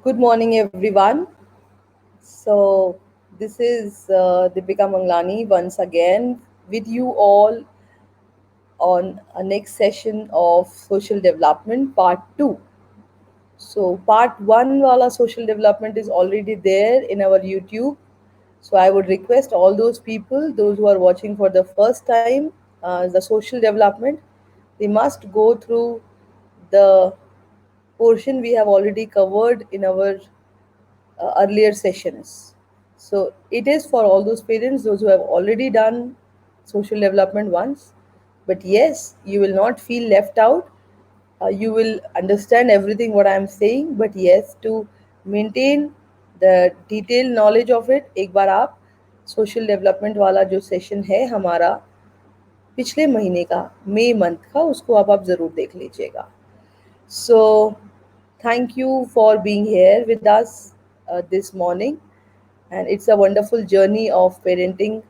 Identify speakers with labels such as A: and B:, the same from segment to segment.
A: Good morning, everyone. So, this is Deepika Manglani once again with you all on a next session of Social Development Part 2. So, Part 1 wala social development is already there in our YouTube. So, I would request all those people, those who are watching for the first time, the social development, they must go through the portion we have already covered in our earlier sessions. So it is for all those parents, those who have already done social development once. But yes, you will not feel left out. You will understand everything what I am saying. But yes, to maintain the detailed knowledge of it, एक बार आप social development वाला जो session है हमारा पिछले महीने का मई month का उसको आप ज़रूर देख लीजिएगा. So, thank you for being here with us this morning. And it's a wonderful journey of parenting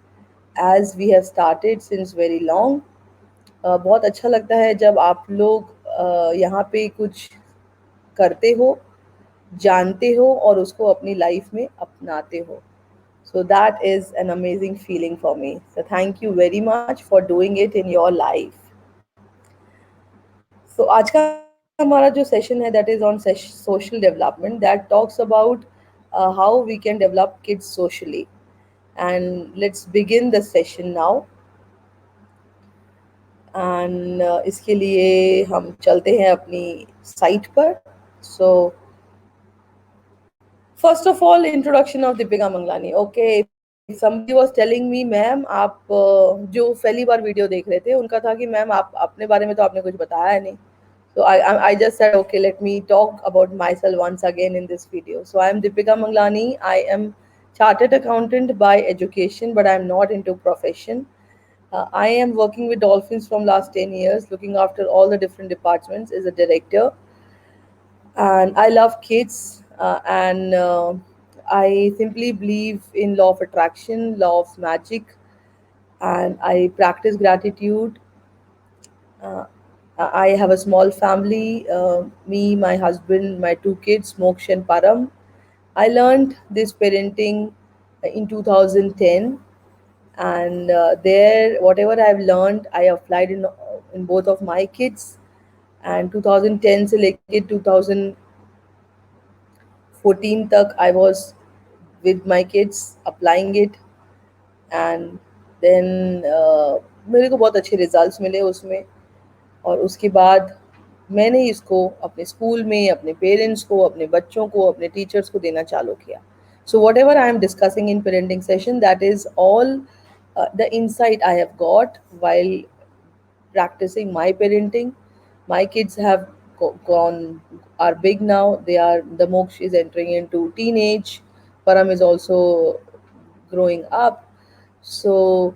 A: as we have started since very long. बहुत अच्छा लगता है जब आप लोग यहाँ पे कुछ करते हो, जानते हो और उसको अपनी लाइफ में अपनाते हो. So that is an amazing feeling for me. So thank you very much for doing it in your life. So आज का हमारा जो सेशन है that is on social development that talks about how we can develop kids socially. And let's begin the session now. And इसके लिए हम चलते हैं अपनी साइट पर. So first of all introduction of Deepika Mangalani. Okay, somebody was telling me ma'am आप जो पहली बार वीडियो देख रहे थे उनका था कि मैम आप अपने बारे में तो आपने कुछ बताया नहीं. So I just said, okay, let me talk about myself once again in this video. So I am Deepika Manglani. I am chartered accountant by education, but I am not into profession. I am working with dolphins from last 10 years, looking after all the different departments as a director. And I love kids, and I simply believe in law of attraction, law of magic, and I practice gratitude. Uh, I have a small family, me, my husband, my two kids, Moksh and Param. I learned this parenting in 2010, and there, whatever I've learned, I applied in both of my kids. And 2010 से लेके 2014 तक I was with my kids applying it. And then मेरे को बहुत अच्छे results मिले उसमें. और उसके बाद मैंने इसको अपने स्कूल में अपने पेरेंट्स को, अपने बच्चों को, अपने टीचर्स को देना चालू किया. So what ever I am discussing in parenting session that is all the insight I have got while practicing my parenting. My kids have gone are big now. They are the Moksh is entering into teenage. Param is also growing up. So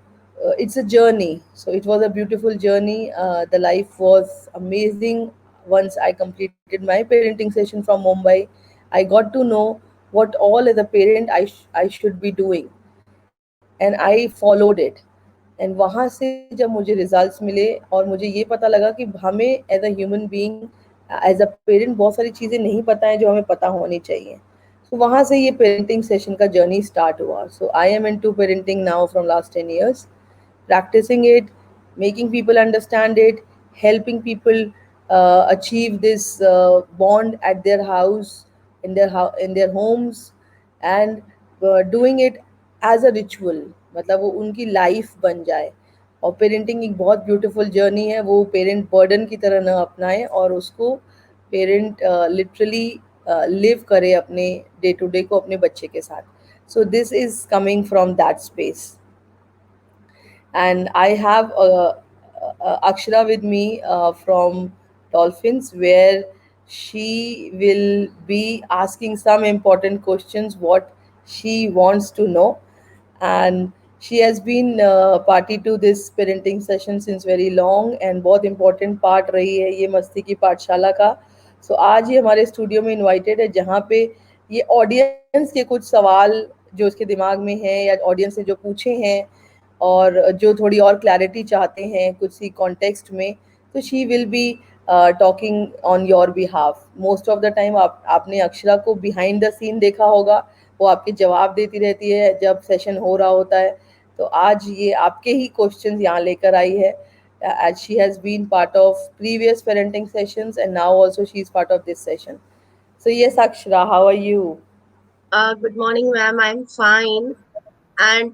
A: it's a journey. So it was a beautiful journey. The life was amazing. Once I completed my parenting session from Mumbai, I got to know what all as a parent I should be doing, and I followed it. And वहाँ से जब मुझे results मिले और मुझे ये पता लगा कि हमें as a human being, as a parent बहुत सारी चीज़ें नहीं पता हैं जो हमें पता होनी चाहिए. सो वहाँ से ये पेरेंटिंग सेशन का जर्नी स्टार्ट हुआ. So I am into parenting now from last 10 years, practicing it, making people understand it, helping people achieve this bond at their house, in their homes, and doing it as a ritual. मतलब वो उनकी life बन जाए. और parenting एक बहुत beautiful journey है. वो पेरेंट बर्डन की तरह ना अपनाए और उसको पेरेंट लिटरली लिव करे अपने डे टू डे को अपने बच्चे के साथ. सो this is coming from that space. And I have Akshara with me from Dolphins, where she will be asking some important questions what she wants to know. And she has been party to this parenting session since very long, and बहुत important part रही है ये मस्ती की पाठशाला का. So आज ये हमारे स्टूडियो में इनवाइटेड है जहाँ पे ये ऑडियंस के कुछ सवाल जो उसके दिमाग में हैं या ऑडियंस ने जो पूछे हैं और जो थोड़ी और क्लैरिटी चाहते हैं कुछ सी कॉन्टेक्स्ट में, तो she will be talking on your behalf. Most of the time आपने अक्षरा को बिहाइंड द सीन देखा होगा, वो आपके जवाब देती रहती है जब सेशन हो रहा होता है। तो आज ये आपके ही क्वेश्चंस यहाँ लेकर आई है, as she has been part of previous parenting sessions and now also she is part of this session. So yes, Akshara, how are you?
B: Good morning, ma'am. I'm fine. And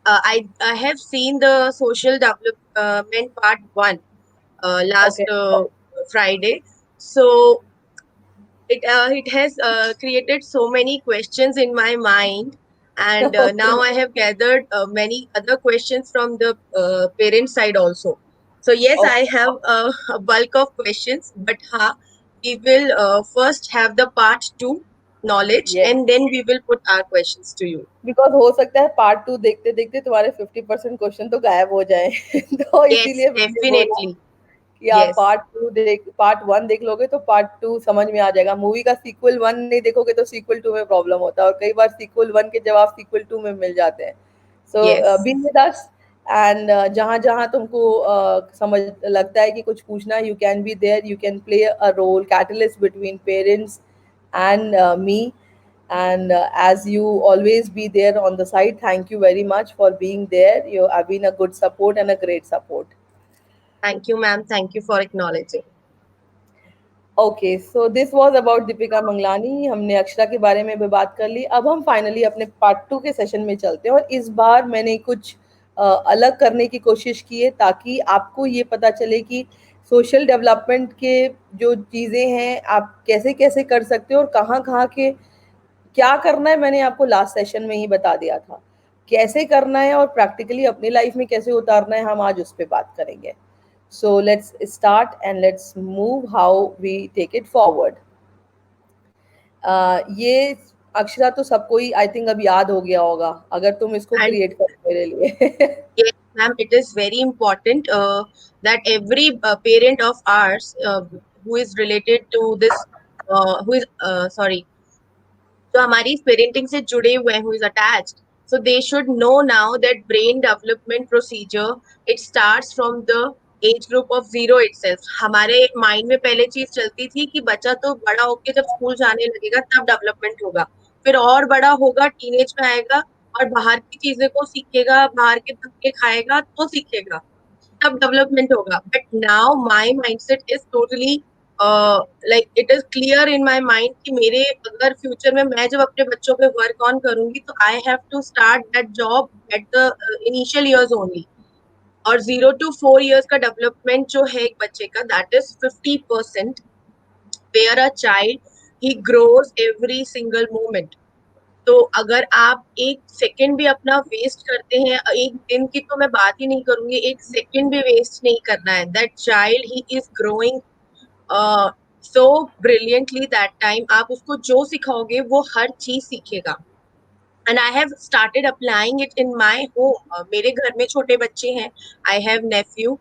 B: I have seen the social development part one last
A: Okay.
B: Friday. So it has created so many questions in my mind, and now I
A: Okay.
B: have gathered many other questions from the parent side also. So yes, I
A: Okay.
B: have a bulk of questions, but we will first have the part two knowledge,
A: Yes.
B: and then we will put our questions to you.
A: Because हो सकता है part two देखते देखते तुम्हारे 50% question तो गायब हो जाए तो
B: Yes,
A: इसीलिए मैंने बोला
B: definitely.
A: कि आप
B: Yes,
A: पार्ट वन देख लोगे तो पार्ट टू समझ में आ जाएगा। मूवी का सीक्वल वन नहीं देखोगे तो सीक्वल टू में प्रॉब्लम होता है, और कई बार सीक्वल वन के जवाब सीक्वल टू में मिल जाते हैं। So
B: yes.
A: Be with us, and जहाँ जहाँ तुमको समझ लगता है कि कुछ पूछना, you can be there, you can play a role catalyst between parents and me. And as you always be there on the side, thank you very much for being there. You have been a good support and a great support.
B: Thank you, ma'am. Thank you for acknowledging.
A: Okay, so this was about Deepika Manglani. हमने अक्षरा के बारे में भी बात कर ली। अब हम finally अपने पार्ट टू के सेशन में चलते हैं, और इस बार मैंने कुछ अलग करने की कोशिश की है ताकि आपको ये पता चले कि सोशल डेवलपमेंट के जो चीज़ें हैं आप कैसे कैसे कर सकते हो और कहाँ कहाँ के क्या करना है। मैंने आपको लास्ट सेशन में ही बता दिया था कैसे करना है, और प्रैक्टिकली अपनी लाइफ में कैसे उतारना है, हम आज उस पर बात करेंगे। So let's start and let's move how we take it forward. ये अक्षरा तो सबको ही आई थिंक अब याद हो गया होगा, अगर तुम इसको
B: And
A: क्रिएट करो मेरे लिए
B: yes, ma'am, it is very important that every parent of ours who is related to this, who is sorry, जो हमारी पेरेंटिंग से जुड़े हुए हैं, who is attached, so they should know now that brain development procedure it starts from the age group of 0 itself. हमारे mind में पहले चीज चलती थी कि बच्चा तो बड़ा होके जब स्कूल जाने लगेगा तब डेवलपमेंट होगा, फिर और बड़ा होगा, टीनेज में आएगा और बाहर की चीजें को सीखेगा, बाहर के धक्के खाएगा तो सीखेगा, तब डेवलपमेंट होगा. But now my mindset is totally like it is clear in my mind कि मेरे अगर फ्यूचर में मैं जब अपने बच्चों पे वर्क ऑन करूंगी तो I have to start that job at the initial years only. और 0 to 4 years का डेवलपमेंट जो है एक बच्चे का, that is 50% where a child he grows every single moment. तो अगर आप एक सेकंड भी अपना वेस्ट करते हैं, एक दिन की तो मैं बात ही नहीं करूंगी, एक सेकंड भी वेस्ट नहीं करना है. That child he is growing so brilliantly. That time आप उसको जो सिखाओगे वो हर चीज सीखेगा. And I have started applying it in my home. मेरे घर में छोटे बच्चे हैं. I have nephew,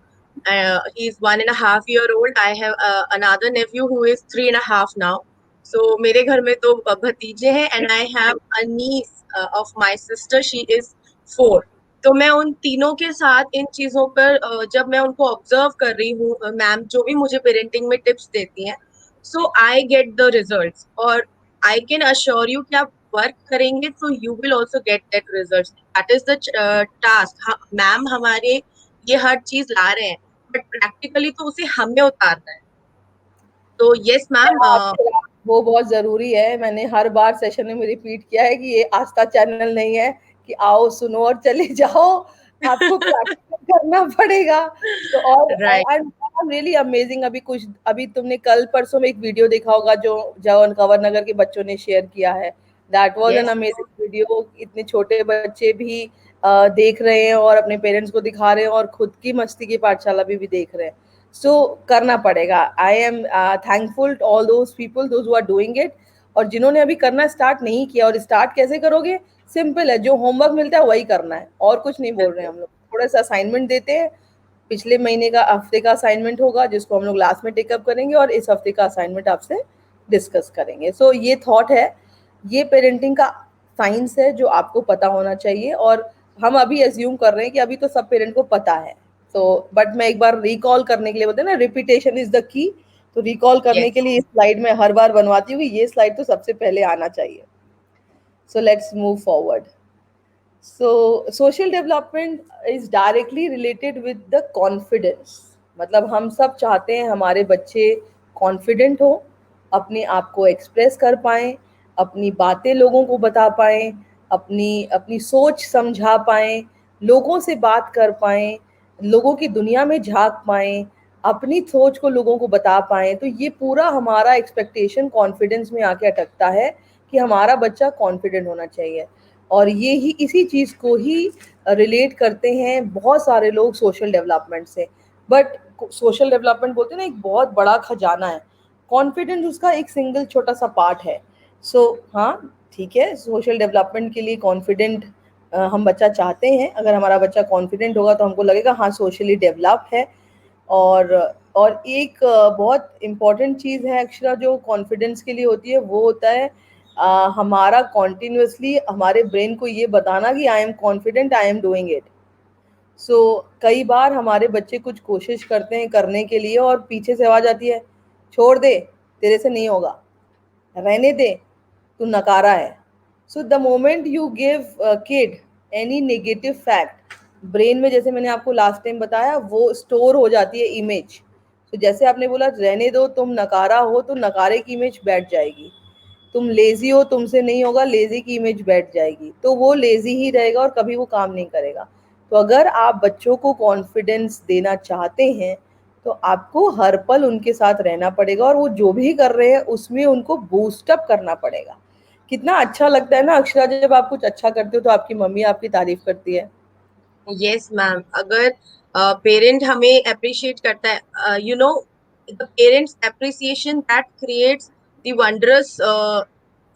B: he is 1.5 year old. I have another nephew who is 3.5 now. So मेरे घर में दो भतीजे हैं, and I have a niece of my sister, she is 4. तो मैं उन तीनों के साथ इन चीजों पर जब मैं उनको ऑब्जर्व कर रही हूँ, मैम जो भी मुझे पेरेंटिंग में टिप्स देती हैं, so I get the results. और आई कैन अश्योर यू कि आप वर्क करेंगे तो you will also get that result. That is the task. Ma'am हमारे ये हर चीज ला रहे हैं, बट प्रैक्टिकली तो उसे हमें उतारना है. तो यस मैम.
A: अक्षरा, वो बहुत ज़रूरी है। मैंने हर बार सेशन में रिपीट किया है कि ये आस्था चैनल नहीं है कि आओ सुनो और चले जाओ, आपको प्रैक्टिकल करना पड़ेगा। तो और
B: right.
A: I am really amazing. अभी तुमने कल परसों में एक वीडियो देखा होगा जो जवान कंवर नगर के बच्चों ने शेयर किया है। That was an
B: yes.
A: Amazing video. इतने छोटे बच्चे भी देख रहे हैं और अपने पेरेंट्स को दिखा रहे हैं और खुद की मस्ती की पाठशाला भी देख रहे हैं। सो करना पड़ेगा। I am thankful to all those people those who are doing it. और जिन्होंने अभी करना स्टार्ट नहीं किया, और स्टार्ट कैसे करोगे, सिंपल है, जो होमवर्क मिलता है वही करना है, और कुछ नहीं बोल रहे हैं हम लोग। थोड़ा सा असाइनमेंट देते हैं, पिछले महीने का हफ्ते का असाइनमेंट होगा जिसको हम लोग लास्ट में टेकअप करेंगे, और इस हफ्ते का असाइनमेंट आपसे डिस्कस करेंगे। सो ये थॉट है, ये पेरेंटिंग का साइंस है जो आपको पता होना चाहिए। और हम अभी एज्यूम कर रहे हैं कि अभी तो सब पेरेंट को पता है, तो बट मैं एक बार रिकॉल करने के लिए, बोलते हैं ना रिपीटेशन इज द की, तो रिकॉल करने के
B: Yes.
A: लिए इस स्लाइड में हर बार बनवाती हूँ, ये स्लाइड तो सबसे पहले आना चाहिए. So let's move forward. So social development is directly related with the confidence. मतलब हम सब चाहते हैं हमारे बच्चे कॉन्फिडेंट हो, अपने आप को एक्सप्रेस कर पाएं, अपनी बातें लोगों को बता पाएं, अपनी अपनी सोच समझा पाएं, लोगों से बात कर पाएं, लोगों की दुनिया में झांक पाएं, अपनी सोच को लोगों को बता पाएं. तो ये पूरा हमारा एक्सपेक्टेशन कॉन्फिडेंस में आके अटकता है कि हमारा बच्चा कॉन्फिडेंट होना चाहिए. और ये ही इसी चीज़ को ही रिलेट करते हैं बहुत सारे लोग सोशल डेवलपमेंट से. बट सोशल डेवलपमेंट बोलते हैं ना, एक बहुत बड़ा खजाना है, कॉन्फिडेंस उसका एक सिंगल छोटा सा पार्ट है. सो हाँ, ठीक है, सोशल डेवलपमेंट के लिए कॉन्फिडेंट हम बच्चा चाहते हैं. अगर हमारा बच्चा कॉन्फिडेंट होगा तो हमको लगेगा हाँ सोशली डेवलप है. और एक बहुत इम्पॉर्टेंट चीज़ है अक्षरा जो कॉन्फिडेंस के लिए होती है, वो होता है हमारा कॉन्टिन्यूसली हमारे ब्रेन को ये बताना कि I am confident, I am doing it. So कई बार हमारे बच्चे कुछ कोशिश करते हैं करने के लिए और पीछे से आवाज़ आती है, छोड़ दे, तेरे से नहीं होगा, रहने दे, तू नकारा है. So the moment you give kid any negative fact, brain में जैसे मैंने आपको लास्ट टाइम बताया वो स्टोर हो जाती है इमेज. तो जैसे आपने बोला रहने दो, तुम नकारा हो, तो नकारे की इमेज बैठ जाएगी. तुम लेजी हो, तुमसे नहीं होगा, लेजी की इमेज बैठ जाएगी, तो वो लेजी ही रहेगा और कभी वो काम नहीं करेगा. तो अगर आप बच्चों को कॉन्फिडेंस देना चाहते हैं तो आपको हर पल उनके साथ रहना पड़ेगा और वो जो भी कर रहे हैं उसमें उनको बूस्टअप करना पड़ेगा. कितना अच्छा लगता है ना अक्षरा, जब आप कुछ अच्छा करते हो तो आपकी मम्मी आपकी तारीफ करती है.
B: Yes, ma'am. अगर पेरेंट हमें अप्रिशिएट करता है, you know, the parents appreciation that creates the wondrous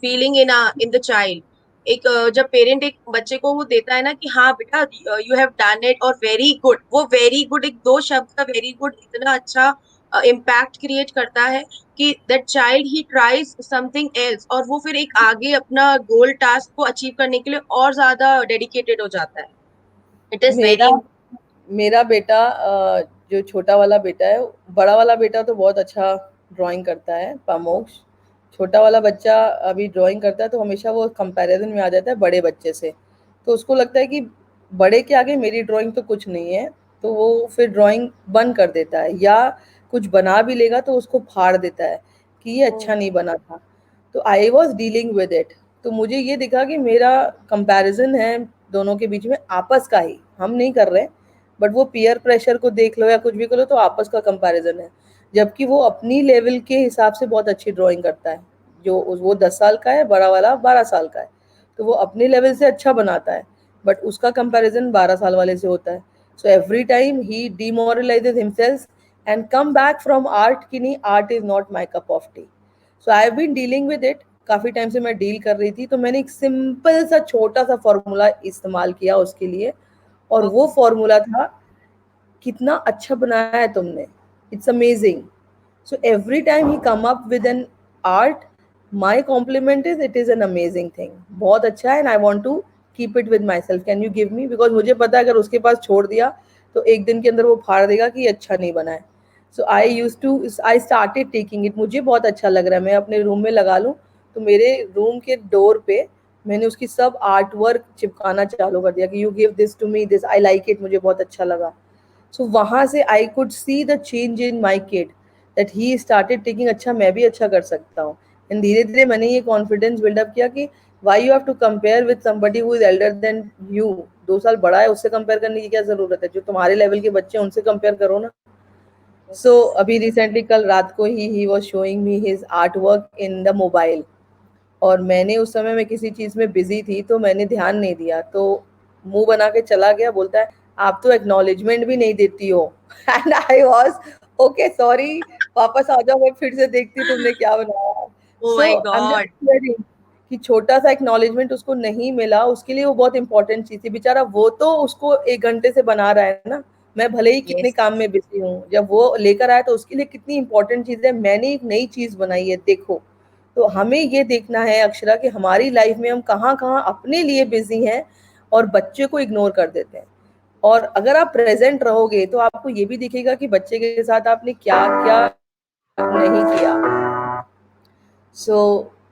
B: feeling in the child. एक जब पेरेंट एक बच्चे को वो देता है ना कि हाँ बेटा यू हैव डन इट और वेरी गुड, वो वेरी गुड, एक दो शब्द का वेरी गुड इतना अच्छा इम्पैक्ट क्रिएट करता है कि that child he tries something else, और वो फिर एक आगे अपना गोल टास्क को अचीव करने के लिए और ज्यादा डेडिकेटेड हो जाता है. इट इज
A: मेरा
B: वेरी.
A: मेरा बेटा जो छोटा वाला बेटा है, बड़ा वाला बेटा तो बहुत अच्छा ड्राइंग करता है, पामोक्ष. छोटा वाला बच्चा अभी ड्राइंग करता है तो हमेशा वो कंपैरिजन में आ जाता है बड़े बच्चे से. तो उसको लगता है कि बड़े के आगे मेरी ड्राइंग तो कुछ नहीं है, तो वो फिर ड्राइंग बंद कर देता है, या कुछ बना भी लेगा तो उसको फाड़ देता है कि ये अच्छा नहीं बना था. तो I was dealing with it. तो मुझे ये दिखा कि मेरा कंपैरिजन है दोनों के बीच में, आपस का ही, हम नहीं कर रहे, बट वो पीयर प्रेशर को देख लो या कुछ भी करो तो आपस का कंपैरिजन है. जबकि वो अपनी लेवल के हिसाब से बहुत अच्छी ड्राइंग करता है. जो वो 10 साल का है, बड़ा वाला 12 साल का है, तो वो अपने लेवल से अच्छा बनाता है, बट उसका कंपैरिजन 12 साल वाले से होता है. So every time he demoralises himself and come back from art कि नहीं, art is not my cup of tea. So I have been dealing with it. काफ़ी टाइम से मैं डील कर रही थी, तो मैंने एक सिंपल सा छोटा सा फॉर्मूला इस्तेमाल किया उसके लिए. और वो फॉर्मूला था, कितना अच्छा बनाया है तुमने, it's amazing. So every time he come up with an art, my compliment is it is an amazing thing, बहुत अच्छा है and I want to keep it with my self, can you give me, because मुझे पता है अगर उसके पास छोड़ दिया तो एक दिन के अंदर वो फाड़ देगा कि अच्छा नहीं बना है. So I started taking it. मुझे बहुत अच्छा लग रहा है, मैं अपने रूम में लगा लूँ तो मेरे रूम के डोर पे मैंने उसकी सब आर्ट वर्क चिपकाना चालू कर दिया कि you give this to me, this I like it, मुझे बहुत अच्छा लगा. सो वहाँ से I could see the change in my kid, that he started taking, अच्छा मैं भी अच्छा कर सकता हूँ. एंड धीरे धीरे मैंने ये कॉन्फिडेंस बिल्डअप किया कि why you have to compare with somebody who is elder than you. 2 साल बड़ा है, उससे कंपेयर करने की क्या जरूरत है, जो तुम्हारे लेवल के बच्चे हैं उनसे कंपेयर करो ना. सो अभी रिसेंटली कल रात को he was showing me his art work in the mobile, और मैंने उस समय में किसी चीज़ में बिजी थी तो मैंने ध्यान नहीं दिया, तो मुंह बना के चला गया. बोलता है आप तो एक्नॉलेजमेंट भी नहीं देती हो. And I was okay sorry, वापस आ जाओ, मैं फिर से देखती हूँ तुमने क्या बनाया.
B: Oh
A: so
B: my
A: I am just
B: God.
A: Sharing कि छोटा सा एक्नॉलेजमेंट उसको नहीं मिला, उसके लिए वो बहुत इंपॉर्टेंट चीज़ थी. बेचारा वो तो उसको 1 घंटे से बना रहा है ना, मैं भले ही कितने
B: यस.
A: काम में बिजी हूँ, जब वो लेकर आया तो उसके लिए कितनी इंपॉर्टेंट चीज़ है, मैंने एक नई चीज़ बनाई है देखो. तो हमें ये देखना है अक्षरा कि हमारी लाइफ में हम कहाँ कहाँ अपने लिए बिजी हैं और बच्चे को इग्नोर कर देते हैं. और अगर आप प्रेजेंट रहोगे तो आपको ये भी दिखेगा कि बच्चे के साथ आपने क्या क्या नहीं किया. So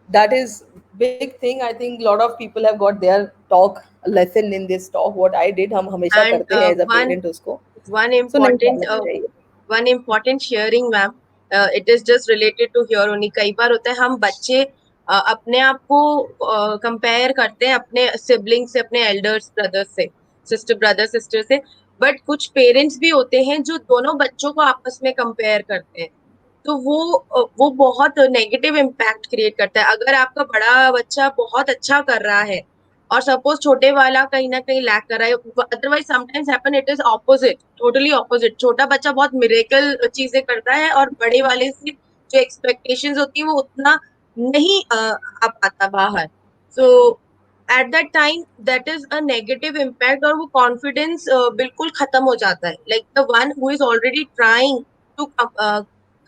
A: that is big thing. I think a lot of people have got their talk lesson in this talk. What I did, हम हमेशा
B: And
A: करते हैं as a
B: one
A: parent उसको.
B: one
A: So नहीं
B: important
A: करना चाहिए.
B: one important sharing, ma'am. It is just related to here only. कई बार होता है हम बच्चे अपने आप को कंपेयर करते हैं अपने सिबलिंग से, अपने एल्डर्स ब्रदर से, सिस्टर से. बट कुछ पेरेंट्स भी होते हैं जो दोनों बच्चों को आपस में कंपेयर करते हैं. तो वो बहुत नेगेटिव इम्पैक्ट क्रिएट करता है. अगर आपका बड़ा बच्चा बहुत अच्छा कर रहा है और सपोज छोटे वाला कहीं ना कहीं लैक कर रहा है, otherwise sometimes happen it is opposite, totally opposite. छोटा बच्चा बहुत मिरेकल चीजें करता है और बड़े वाले से जो एक्सपेक्टेशंस होती है वो उतना नहीं आ पाता बाहर. So at that time that is a negative impact, और वो कॉन्फिडेंस बिल्कुल खत्म हो जाता है. Like the one who is already trying to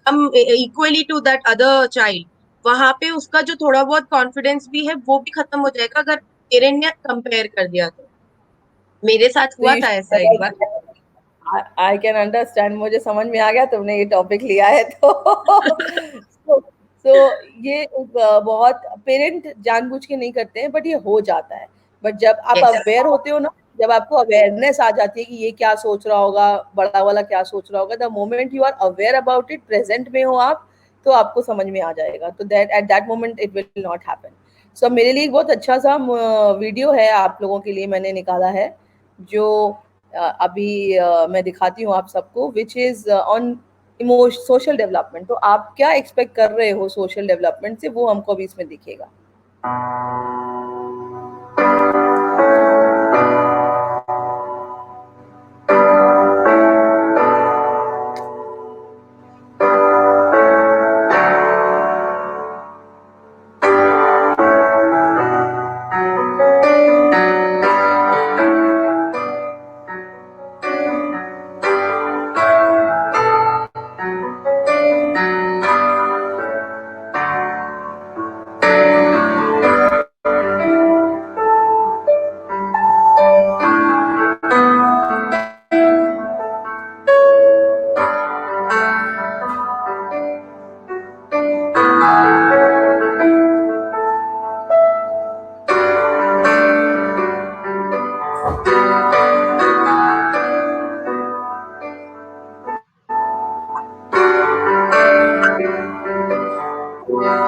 B: come equally to that other child, वहां पे उसका जो थोड़ा बहुत कॉन्फिडेंस भी है वो भी खत्म हो जाएगा अगर पेरेंट ने कंपेयर कर दिया तो. मेरे साथ
A: तो
B: हुआ
A: यू
B: था ऐसा एक बार.
A: I can understand. मुझे समझ में आ गया तुमने ये टॉपिक लिया है तो. सो ये बहुत पेरेंट जानबूझ के नहीं करते हैं बट ये हो जाता है. बट जब आप
B: यस.
A: अवेयर होते हो ना, जब आपको अवेयरनेस आ जाती है कि ये क्या सोच रहा होगा, बड़ा वाला क्या सोच रहा होगा, the moment you are aware about it, present में हो आप, तो आपको समझ में आ जाएगा. तो that at that moment it will not happen. So मेरे लिए एक बहुत अच्छा सा वीडियो है आप लोगों के लिए मैंने निकाला है, जो अभी मैं दिखाती हूँ आप सबको, which is on social development. तो आप क्या एक्सपेक्ट कर रहे हो सोशल डेवलपमेंट से, वो हमको अभी इसमें दिखेगा.
B: Yes.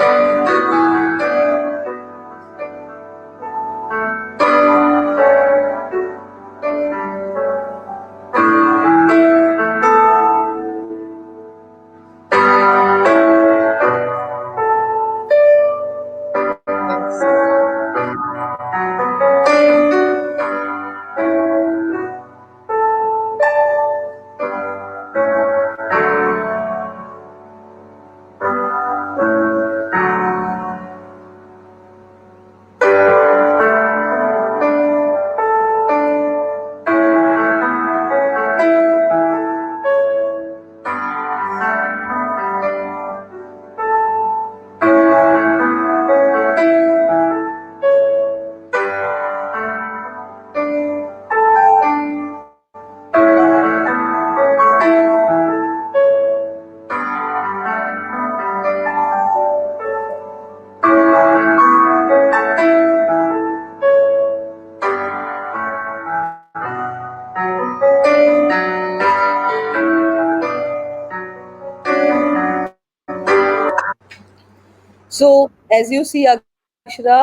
A: So as you see, Akshara,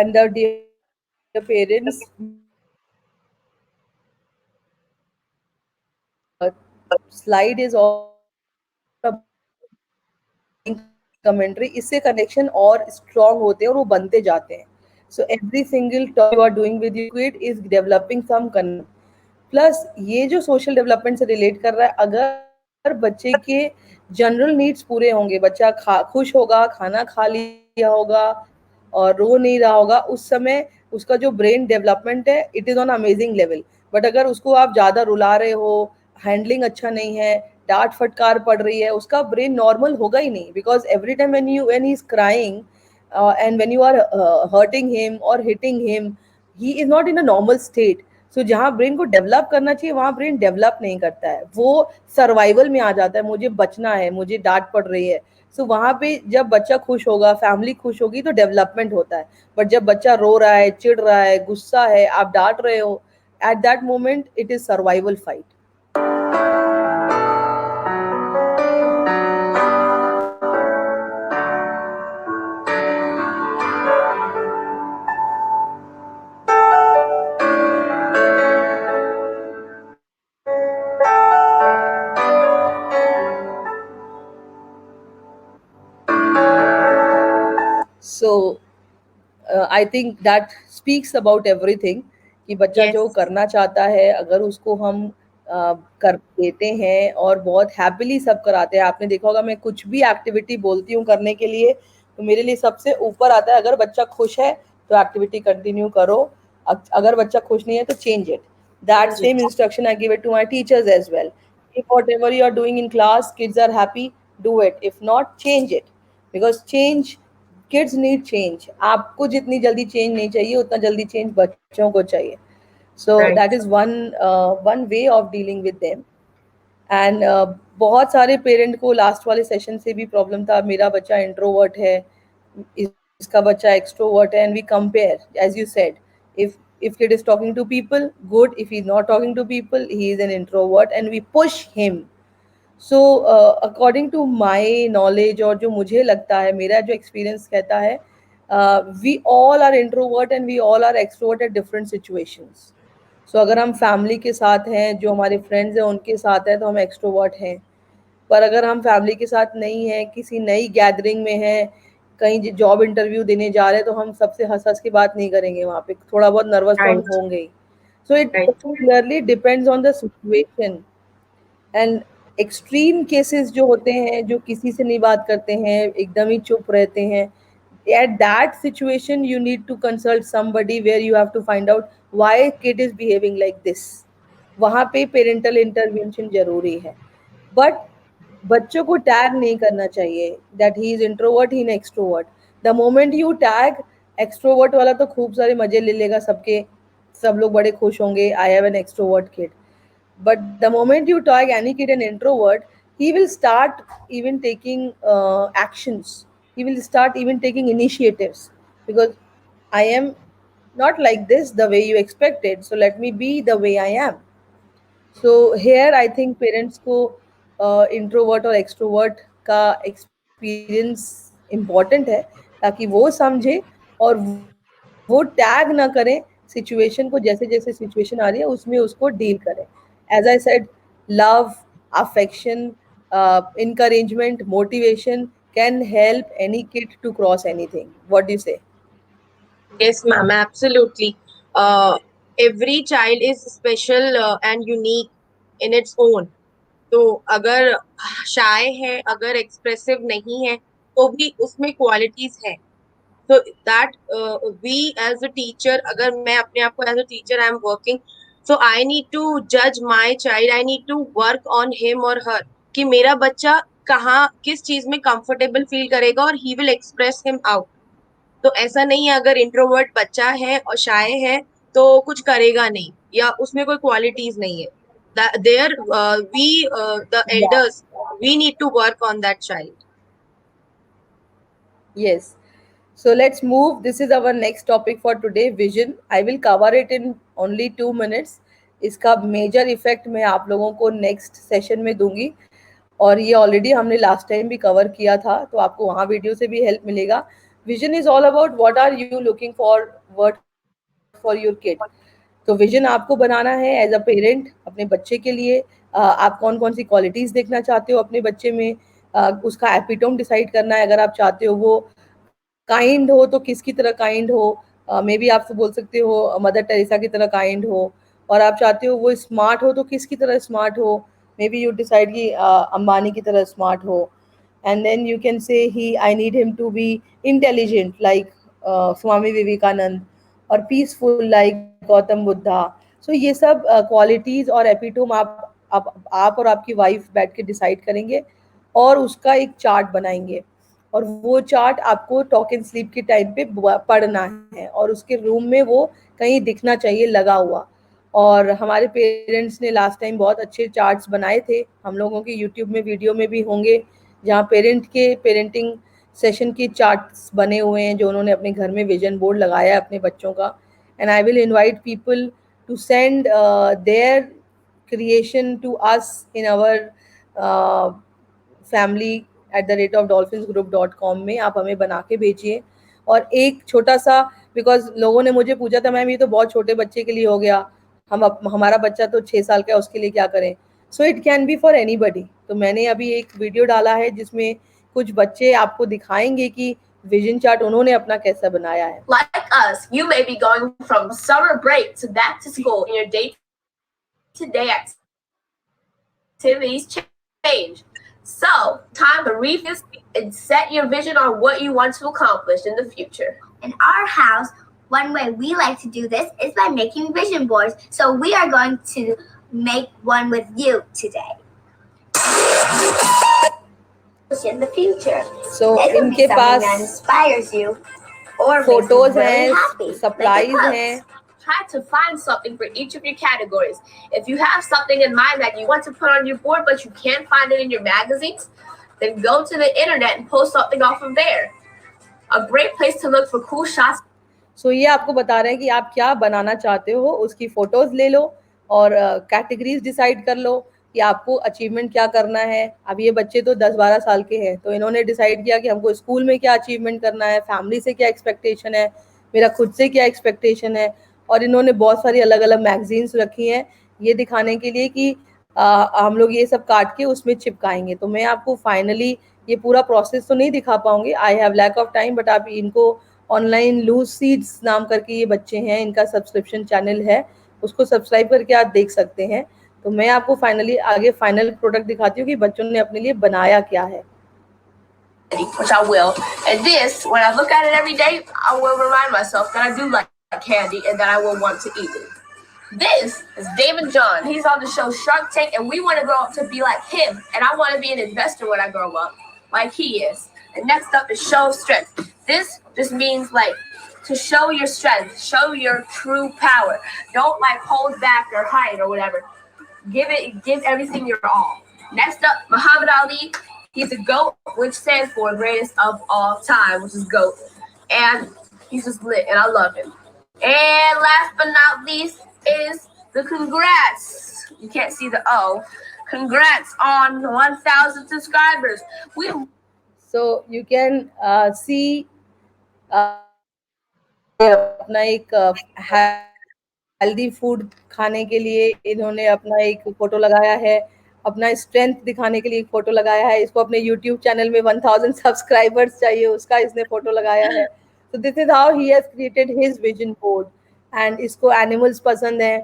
A: and the dear parents, slide is all commentary, इससे कनेक्शन और स्ट्रांग होते हैं और वो बनते जाते हैं. So every single talk you are doing with your kid is developing some. Plus ये जो सोशल डेवलपमेंट से रिलेट कर रहा है, अगर बच्चे के जनरल नीड्स पूरे होंगे, बच्चा खुश होगा, खाना खा लिया होगा और रो नहीं रहा होगा, उस समय उसका जो ब्रेन डेवलपमेंट है it is on amazing level. But अगर उसको आप ज़्यादा रुला रहे हो, हैंडलिंग अच्छा नहीं है, डांट फटकार पड़ रही है, उसका ब्रेन नॉर्मल होगा ही नहीं. Because every time when he is crying and when you are hurting him or hitting him, he is not in a normal state. सो जहाँ ब्रेन को डेवलप करना चाहिए वहाँ ब्रेन डेवलप नहीं करता है, वो सर्वाइवल में आ जाता है, मुझे बचना है, मुझे डांट पड़ रही है। सो वहाँ पे जब बच्चा खुश होगा, फैमिली खुश होगी तो डेवलपमेंट होता है। बट जब बच्चा रो रहा है, चिढ़ रहा है, गुस्सा है, आप डांट रहे हो, eight that moment it is survival fight. So I think that speaks about everything, कि बच्चा जो
B: Yes,
A: करना चाहता है अगर उसको हम कर देते हैं और बहुत हैप्पीली सब कराते हैं। आपने देखा होगा मैं कुछ भी एक्टिविटी बोलती हूँ करने के लिए तो मेरे लिए सबसे ऊपर आता है, अगर बच्चा खुश है तो एक्टिविटी कंटिन्यू करो, अगर बच्चा खुश नहीं है तो change it. That
B: change
A: same
B: it.
A: Instruction I give it to my teachers as well. If whatever you are doing in class kids are happy, do it, if not change it, because change, kids need change. आपको जितनी जल्दी change नहीं चाहिए उतना जल्दी change बच्चों को चाहिए। सो
B: Right.
A: That is one way of dealing with them. And बहुत सारे पेरेंट को लास्ट वाले सेशन से भी प्रॉब्लम था, मेरा बच्चा इंट्रोवर्ट है, इसका बच्चा एक्सट्रोवर्ट है, and we compare as you said, if kid is talking to people, good, if he's not talking to people he is an introvert and we push him. So according to my knowledge और जो मुझे लगता है, मेरा जो experience कहता है, we all are introvert and we all are extrovert at different situations. So अगर हम फैमिली के साथ हैं, जो हमारे फ्रेंड्स हैं उनके साथ हैं तो हम एक्सट्रोवर्ट हैं। पर अगर हम फैमिली के साथ नहीं हैं, किसी नई गैदरिंग में हैं, कहीं जॉब इंटरव्यू देने जा रहे हैं, तो हम सबसे हंस हंस के बात नहीं करेंगे, वहाँ पे थोड़ा बहुत नर्वस तो हम
B: Right.
A: होंगे ही। So it
B: Right.
A: Clearly depends on the situation. And extreme cases जो होते हैं, जो किसी से नहीं बात करते हैं, एकदम ही चुप रहते हैं, at that situation you need to consult somebody where you have to find out why kid is behaving like this. वहाँ पे पेरेंटल इंटरवेंशन जरूरी है। बट बच्चों को टैग नहीं करना चाहिए that he is introvert, he is extrovert. The moment you tag extrovert वाला तो खूब सारे मजे ले लेगा सबके, सब लोग बड़े खुश होंगे, I have an extrovert kid. But the moment you tag any kid an introvert, he will start even taking actions. He will start even taking initiatives because I am not like this the way you expected. So let me be the way I am. So here I think parents को introvert और extrovert का experience important है, ताकि वो समझे और वो tag ना करें सिचुएशन को, जैसे जैसे सिचुएशन आ रही है उसमें उसको डील करें। As I said, love, affection, encouragement, motivation can help any kid to cross anything. What do you say?
B: Yes, ma'am, absolutely. Uh, every child is special and unique in its own. तो अगर शाय है, अगर expressive नहीं है, तो भी उसमें qualities है। So that we as a teacher, अगर मैं अपने आप को as a teacher I am working, so I need to judge my child, I need to work on him or her, कि मेरा बच्चा कहाँ किस चीज में कंफर्टेबल फील करेगा और he will express him out। तो ऐसा नहीं है अगर इंट्रोवर्ट बच्चा है और शाय है तो कुछ करेगा नहीं या उसमें कोई क्वालिटीज नहीं है। There we the elders, we need to work on that child.
A: Yes. So let's move. This is our next topic for today, vision. I will cover it in only 2 minutes. इसका major effect मैं आप लोगों को next session में दूंगी, और ये already हमने लास्ट टाइम भी कवर किया था, तो आपको वहाँ वीडियो से भी हेल्प मिलेगा। Vision is all about what are you looking for word for your kid. तो विजन आपको बनाना है एज अ पेरेंट अपने बच्चे के लिए। आप कौन कौन सी क्वालिटीज देखना चाहते हो अपने बच्चे में, उसका एपिटोम डिसाइड करना है। अगर आप चाहते हो वो काइंड हो तो किसकी तरह काइंड हो, मे बी आप बोल सकते हो मदर टेरेसा की तरह काइंड हो, और आप चाहते हो वो स्मार्ट हो तो किसकी तरह स्मार्ट हो, मे बी यू डिसाइड कि अंबानी की तरह स्मार्ट हो। And then you can say he I need him to be intelligent like Swami Vivekananda, और peaceful like Gautam Buddha. So ये सब क्वालिटीज और एपिटोम आप और आपकी वाइफ बैठ के डिसाइड करेंगे और उसका एक चार्ट बनाएंगे, और वो चार्ट आपको टॉक एंड स्लीप के टाइम पे पढ़ना है, और उसके रूम में वो कहीं दिखना चाहिए लगा हुआ। और हमारे पेरेंट्स ने लास्ट टाइम बहुत अच्छे चार्ट्स बनाए थे, हम लोगों के यूट्यूब में वीडियो में भी होंगे, जहाँ पेरेंटिंग सेशन की चार्ट्स बने हुए हैं जो उन्होंने अपने घर में विजन बोर्ड लगाया है अपने बच्चों का. And I will invite people to send their creation to us in our family@dolphinsgroup.com में आप हमें बना के भेजिए. और एक छोटा सा, बिकॉज लोगों ने मुझे पूछा था मैम ये तो बहुत छोटे बच्चे के लिए हो गया, हमारा बच्चा तो 6 साल का है, उसके लिए क्या करें. So it can be for anybody. तो मैंने अभी एक वीडियो डाला है जिसमें कुछ बच्चे आपको दिखाएंगे कि विजन चार्ट उन्होंने अपना कैसा बनाया है.
C: Like us, you may be going from summer break to back to school, and your day-to-day activities change. So, time to refocus and set your vision on what you want to accomplish in the future.
D: In our house, one way we like to do this is by making vision boards. So we are going to make one with you today. In the future.
A: So इनके
D: that
A: pass
D: inspires you or makes you
A: photos
D: really
A: हैं,
D: happy,
A: supplies
D: like the
A: हैं.
D: cups.
C: Try to find something for each of your categories. If you have something in mind that you want to put on your board but you can't find it in your magazines, then go to the internet and post something off of there. A great place to look for cool shots.
A: सो ये आपको बता रहे हैं कि आप क्या बनाना चाहते हो, उसकी फोटोज ले लो और कैटेगरीज डिसाइड कर लो कि आपको अचीवमेंट क्या करना है. अब ये बच्चे तो 10-12 साल के हैं, तो इन्होंने डिसाइड किया कि हमको स्कूल में क्या अचीवमेंट करना है, फैमिली से क्या एक्सपेक्टेशन है, मेरा खुद से क्या एक्सपेक्टेशन है. और इन्होंने बहुत सारी अलग अलग मैगजीन्स रखी हैं ये दिखाने के लिए कि हम लोग ये सब काट के उसमें चिपकाएंगे. तो मैं आपको फाइनली ये पूरा प्रोसेस तो नहीं दिखा पाऊंगी, I have lack of time, but आप इनको ऑनलाइन लूज सीड्स नाम करके ये बच्चे हैं, इनका सब्सक्रिप्शन चैनल है, उसको सब्सक्राइब करके आप देख सकते हैं. तो मैं आपको फाइनली आगे फाइनल प्रोडक्ट दिखाती हूँ कि बच्चों ने अपने लिए बनाया क्या है.
C: Which I will. And this, when I look at it every day, I will remind myself that I do like candy and that I will want to eat it. This is David John. He's on the show Shark Tank, and we want to grow up to be like him. And I want to be an investor when I grow up, like he is. And next up is show of strength. This just means like to show your strength, show your true power. Don't like hold back or hide or whatever. Give everything your all. Next up, Muhammad Ali. He's a GOAT, which stands for greatest of all time, which is GOAT. And he's just lit, and I love him. And last but not least is the congrats. You can't see the O. Congrats on 1,000 subscribers.
A: So you can see अपना एक healthy food खाने के लिए इन्होंने अपना एक photo लगाया है, अपना स्ट्रेंथ दिखाने के लिए एक फोटो लगाया है. इसको अपने यूट्यूब चैनल में 1000 सब्सक्राइबर्स चाहिए, उसका इसने फोटो लगाया है. तो this is how he has created his vision board. And इसको एनिमल्स पसंद है,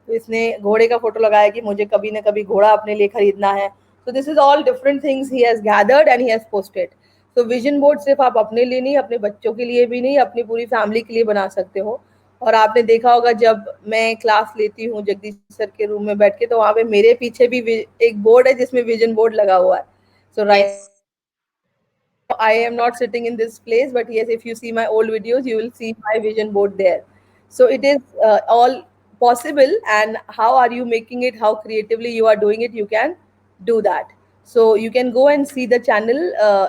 A: तो इसने घोड़े का फोटो लगाया कि मुझे कभी ना कभी घोड़ा अपने लिए खरीदना है. So this is all different things he has gathered and he has posted. So vision board सिर्फ आप अपने लिए नहीं, अपने बच्चों के लिए भी नहीं, अपनी पूरी फैमिली के लिए बना सकते हो. और आपने देखा होगा जब मैं क्लास लेती हूँ जगदीश सर के रूम में बैठ के, तो वहाँ पे मेरे पीछे भी एक बोर्ड है जिसमें विजन बोर्ड लगा हुआ है. So right I am not sitting in this place, but yes, if you see my old videos, you will see my vision board there. So it is all possible, and how are you making it, how creatively you are doing it, you can do that. So you can go and see the channel.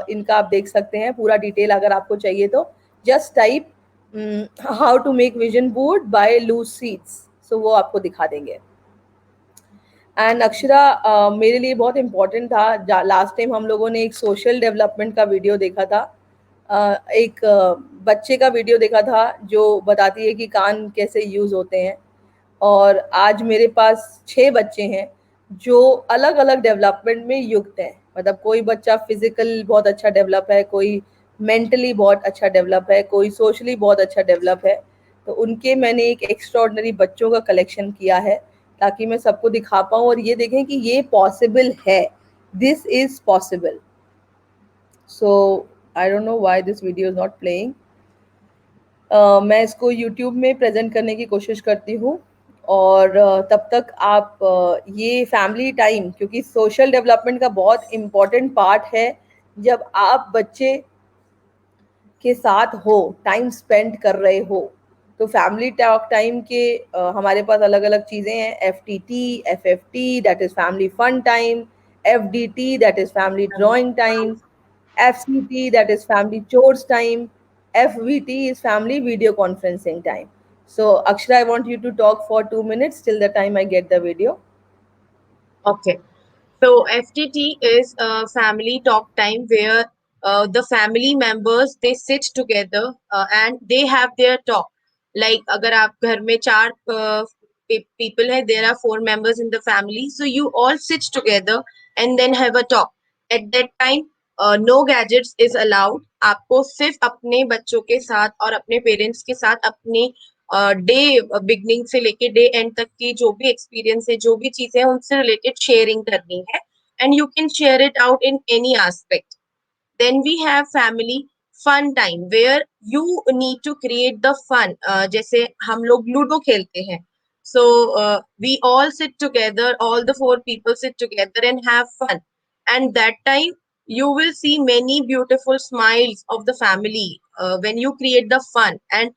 A: इनका आप देख सकते हैं पूरा detail अगर आपको चाहिए तो. Just type how to make vision board by loose seeds. So वो आपको दिखा देंगे. एंड अक्षरा मेरे लिए बहुत इम्पोर्टेंट था. लास्ट टाइम हम लोगों ने एक सोशल डेवलपमेंट का वीडियो देखा था, एक बच्चे का वीडियो देखा था जो बताती है कि कान कैसे यूज़ होते हैं. और आज मेरे पास 6 बच्चे हैं जो अलग अलग डेवलपमेंट में युक्त हैं. मतलब कोई बच्चा फिजिकल बहुत अच्छा डेवलप है, कोई मेंटली बहुत अच्छा डेवलप है, कोई सोशली बहुत अच्छा डेवलप है. तो उनके मैंने एक एक्स्ट्राऑर्डिनरी बच्चों का कलेक्शन किया है ताकि मैं सबको दिखा पाऊँ और ये देखें कि ये पॉसिबल है. This is possible. So I don't know why this video is not playing. मैं इसको यूट्यूब में प्रेजेंट करने की कोशिश करती हूँ. और तब तक आप ये फैमिली टाइम, क्योंकि सोशल डेवलपमेंट का बहुत इम्पॉर्टेंट पार्ट है. जब आप बच्चे के साथ हो, टाइम स्पेंड कर रहे हो, तो फैमिली टॉक टाइम के हमारे पास अलग अलग चीज़ें हैं, FTT, FFT that is family fun time, FDT that is family drawing time, FCT that is family chores time, FVT is family video conferencing time. So Akshara, I want you to talk for 2 minutes till the time I get the video.
B: Okay. So FTT is a family talk time where the family members they sit together and they have their talk. Like अगर आप घर में चार people है, there are 4 members in the family, so you all sit together and then have a talk. At that time, no gadgets is allowed. आपको सिर्फ अपने बच्चों के साथ और अपने पेरेंट्स के साथ अपने डे बिगनिंग से लेके डे एंड तक की जो भी एक्सपीरियंस है, जो भी चीजें हैं उनसे रिलेटेड शेयरिंग करनी है and you can share it out in any aspect. Then we have family fun time where you need to create the fun. जैसे हम लोग लूडो खेलते हैं, so we all sit together, all the 4 people sit together and have fun, and that time you will see many beautiful smiles of the family when you create the fun, and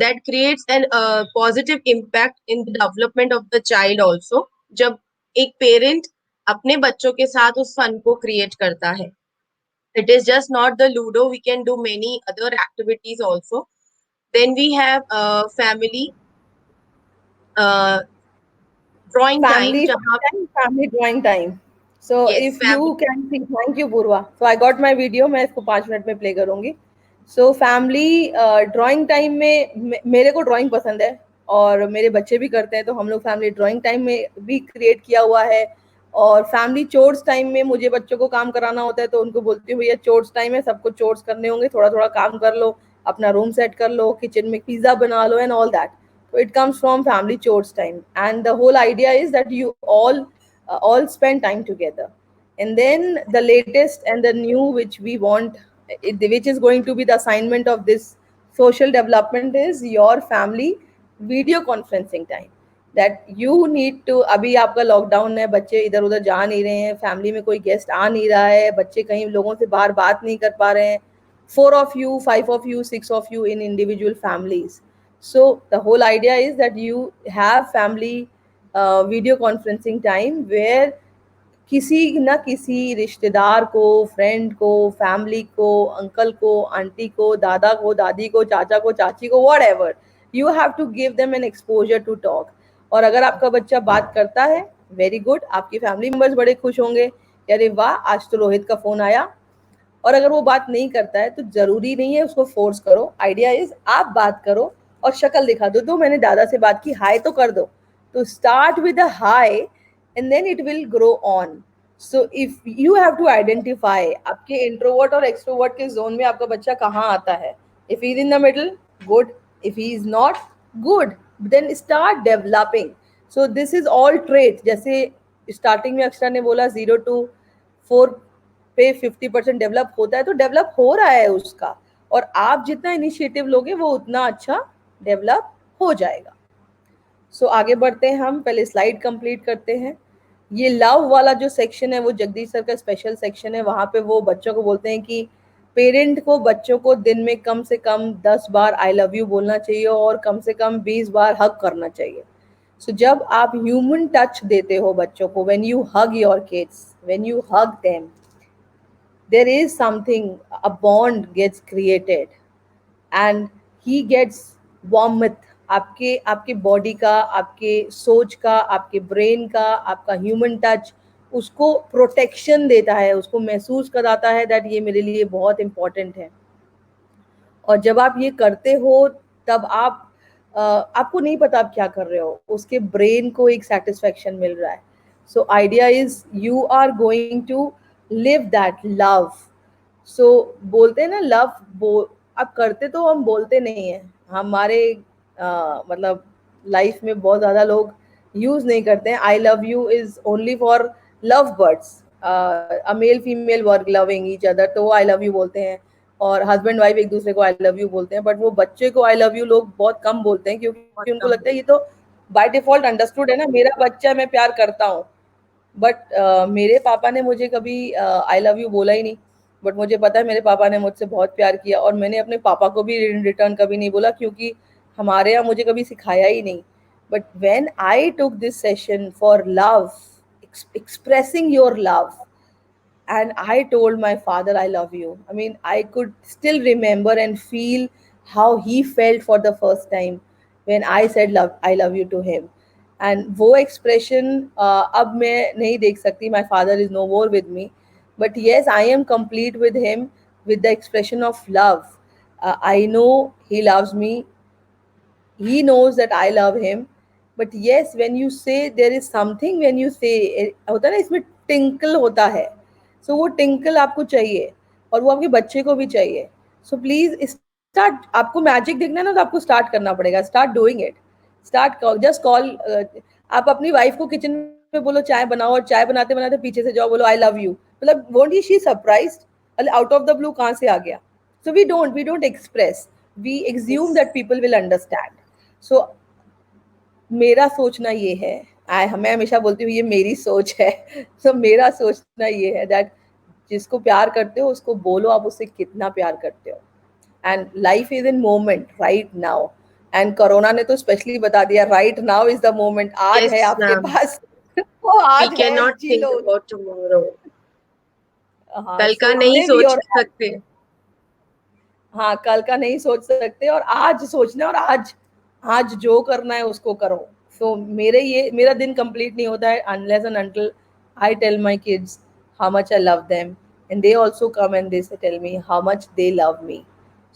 B: that creates an positive impact in the development of the child also. जब एक parent अपने बच्चों के साथ उस fun को create करता है, it is just not the ludo, we can do many other activities also. Then we have family uh, drawing time
A: Family fun
B: जहाँ
A: time, family drawing time. So
B: yes
A: if
B: family
A: you can see, thank you Purva. So I got my video, मैं इसको 5 minute में play करूँगी. So family drawing time में मेरे को drawing पसंद है और मेरे बच्चे भी करते हैं, तो हम लोग family drawing time में भी create किया हुआ है. और family chores time में मुझे बच्चों को काम कराना होता है, तो उनको बोलती हूँ भैया chores time है, सबको chores करने होंगे, थोड़ा थोड़ा काम कर लो, अपना रूम सेट कर लो, किचन में पिज्जा बना लो and all that. So it comes from family chores time, and the whole idea is that you all spend time together. And then the latest and the new which we want, which is going to be the assignment of this social development, is your family video conferencing time. That you need to, अभी आपका lockdown है, बच्चे इधर उधर जा नहीं रहे हैं, फैमिली में कोई गेस्ट आ नहीं रहा है, बच्चे कहीं लोगों से बाहर बात नहीं कर पा रहे हैं, 4 of you, 5 of you, 6 of you in individual families. So the whole idea is that you have family video conferencing time where किसी ना किसी रिश्तेदार को, फ्रेंड को, फैमिली को, अंकल को, आंटी को, दादा को, दादी को, चाचा को, चाची को, whatever, you have to give them an exposure to talk. और अगर आपका बच्चा बात करता है, वेरी गुड, आपके फैमिली मेंबर्स बड़े खुश होंगे, अरे वाह आज तो रोहित का फोन आया. और अगर वो बात नहीं करता है तो जरूरी नहीं है उसको फोर्स करो. आइडिया इज आप बात करो और शक्ल दिखा दो, तो मैंने दादा से बात की, हाय तो कर दो. तो start with a hi and then it will grow on. So if you have to identify आपके इंट्रोवर्ट और एक्सट्रोवर्ट के जोन में आपका बच्चा कहाँ आता है. If he is in the middle, good. If he is not, good. Then start developing. So this is all trait. जैसे स्टार्टिंग में अक्षरा ने बोला 0 to 4 पे 50% डेवलप होता है, तो डेवलप हो रहा है उसका, और आप जितना इनिशिएटिव लोगे वो उतना अच्छा डेवलप हो जाएगा. सो आगे बढ़ते हैं, हम पहले स्लाइड कंप्लीट करते हैं. ये लव वाला जो सेक्शन है वो जगदीश सर का स्पेशल सेक्शन है. वहाँ पे वो बच्चों को बोलते हैं कि पेरेंट को बच्चों को दिन में कम से कम 10 बार आई लव यू बोलना चाहिए और कम से कम 20 बार हग करना चाहिए. सो जब आप ह्यूमन टच देते हो बच्चों को, when you hug your kids, when you hug them, there is something, a bond gets created and he gets warmth. आपके आपके बॉडी का, आपके सोच का, आपके ब्रेन का, आपका ह्यूमन टच उसको प्रोटेक्शन देता है, उसको महसूस कराता है दैट ये मेरे लिए बहुत इम्पोर्टेंट है. और जब आप ये करते हो तब आप आपको नहीं पता आप क्या कर रहे हो, उसके ब्रेन को एक सेटिस्फेक्शन मिल रहा है. So idea is you are going to live that love. So बोलते हैं ना लव, अब करते तो हम बोलते नहीं हैं. हमारे मतलब लाइफ में बहुत ज़्यादा लोग यूज़ नहीं करते हैं. आई love you is only for love birds. A male female work loving each other, तो वो आई लव यू बोलते हैं, और हस्बैंड वाइफ एक दूसरे को आई लव यू बोलते हैं. बट वो बच्चे को आई लव यू लोग बहुत कम बोलते हैं, क्योंकि उनको लगता है ये तो बाय डिफॉल्ट अंडरस्टूड है ना, मेरा बच्चा, मैं प्यार करता हूँ. बट मेरे पापा ने मुझे कभी आई लव यू बोला ही नहीं, बट मुझे पता है मेरे पापा ने मुझसे बहुत प्यार किया, और मैंने अपने पापा को भी इन रिटर्न कभी नहीं बोला, क्योंकि हमारे यहाँ मुझे कभी सिखाया ही नहीं. But when I took this session for love, expressing your love, and I told my father I love you. I mean, I could still remember and feel how he felt for the first time when I said love I love you to him. And वो expression अब मैं नहीं देख सकती. My father is no more with me, but yes, I am complete with him with the expression of love. I know he loves me, he knows that I love him. But yes, when you say there is something, when you say होता है ना, इसमें tinkle होता है. सो वो tinkle आपको चाहिए और वो आपके बच्चे को भी चाहिए. So please start. आपको मैजिक देखना है ना, तो आपको स्टार्ट करना पड़ेगा. Start doing it. Start just call. आप अपनी वाइफ को किचन में बोलो चाय बनाओ, और चाय बनाते बनाते पीछे से जाओ बोलो आई लव यू. मतलब won't he she surprised, out of the blue कहाँ से आ गया. So we don't express, we assume
B: Yes.
A: That people will understand. So मेरा सोचना ये है, मैं हमेशा बोलती हूँ ये मेरी सोच है. सो मेरा सोचना ये है दैट जिसको प्यार करते हो उसको बोलो आप उससे कितना प्यार करते हो. And life is in moment right now. And corona ने तो स्पेशली बता दिया right now is the moment. आज है
B: Yes,
A: आपके
B: ma'am.
A: पास. वो
B: We
A: आज है,
B: cannot
A: ji
B: think
A: low.
B: about tomorrow.
A: हाँ,
B: कल का नहीं
A: सोचते भी
B: सोच
A: और
B: सकते.
A: हाँ, कल का नहीं सोच सकते और आज सोचना, और आज आज जो करना है उसको करो. सो मेरा दिन कंप्लीट नहीं होता है unless and until I tell my kids how much I love them, and they also come and they tell me how much they love me.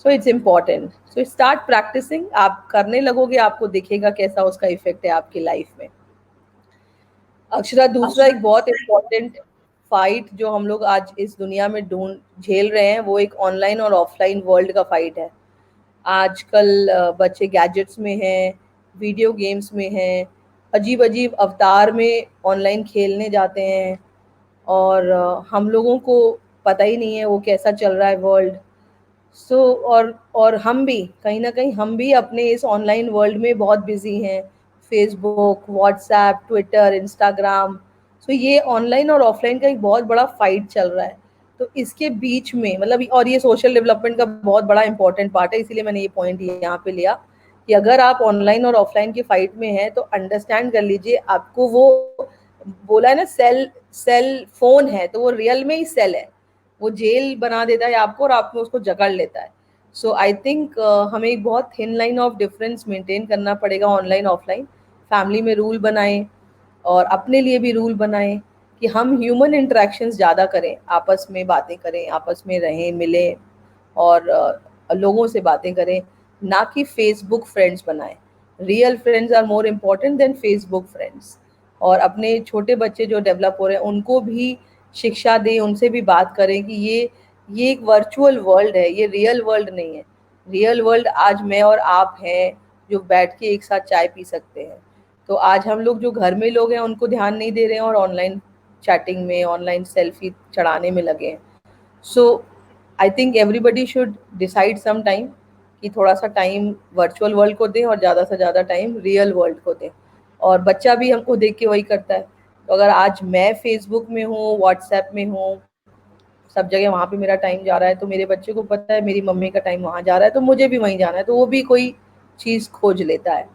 A: So it's important. So start practicing. आप करने लगोगे, आपको दिखेगा कैसा उसका effect है आपकी life में. अक्षरा, दूसरा एक बहुत इम्पोर्टेंट फाइट जो हम लोग आज इस दुनिया में ढूंढ झेल रहे हैं, वो एक ऑनलाइन और ऑफलाइन वर्ल्ड का फाइट है. आजकल बच्चे गैजेट्स में हैं, वीडियो गेम्स में हैं, अजीब अजीब अवतार में ऑनलाइन खेलने जाते हैं, और हम लोगों को पता ही नहीं है वो कैसा चल रहा है वर्ल्ड. सो और हम भी कहीं ना कहीं हम भी अपने इस ऑनलाइन वर्ल्ड में बहुत बिजी हैं. Facebook, WhatsApp, Twitter, Instagram. So ये ऑनलाइन और ऑफलाइन का एक बहुत बड़ा फाइट चल रहा है. तो इसके बीच में मतलब, और ये सोशल डेवलपमेंट का बहुत बड़ा इंपॉर्टेंट पार्ट है, इसीलिए मैंने ये पॉइंट यहाँ पे लिया कि अगर आप ऑनलाइन और ऑफलाइन की फाइट में हैं तो अंडरस्टैंड कर लीजिए. आपको वो बोला है ना, सेल फोन है तो वो रियल में ही सेल है. वो जेल बना देता है आपको और आप में उसको जकड़ लेता है. सो आई थिंक हमें एक बहुत thin line of difference maintain करना पड़ेगा ऑनलाइन ऑफलाइन. फैमिली में रूल बनाएं और अपने लिए भी रूल बनाएं कि हम ह्यूमन इंटरेक्शंस ज़्यादा करें, आपस में बातें करें, आपस में रहें, मिलें, और लोगों से बातें करें, ना कि फेसबुक फ्रेंड्स बनाएं. Real friends are more important than Facebook friends. और अपने छोटे बच्चे जो डेवलप हो रहे हैं उनको भी शिक्षा दें, उनसे भी बात करें कि ये एक वर्चुअल वर्ल्ड है, ये रियल वर्ल्ड नहीं है. रियल वर्ल्ड आज मैं और आप हैं जो बैठ के एक साथ चाय पी सकते हैं. तो आज हम लोग जो घर में लोग हैं उनको ध्यान नहीं दे रहे हैं और ऑनलाइन चैटिंग में, ऑनलाइन सेल्फी चढ़ाने में लगे हैं. So I think everybody should decide some time कि थोड़ा सा टाइम वर्चुअल वर्ल्ड को दें और ज़्यादा से ज़्यादा टाइम रियल वर्ल्ड को दें. और बच्चा भी हमको देख के वही करता है. तो अगर आज मैं फेसबुक में हूँ, व्हाट्सएप में हूँ, सब जगह वहाँ पे मेरा टाइम जा रहा है, तो मेरे बच्चे को पता है मेरी मम्मी का टाइम वहाँ जा रहा है तो मुझे भी वहीं जाना है, तो वो भी कोई चीज़ खोज लेता है.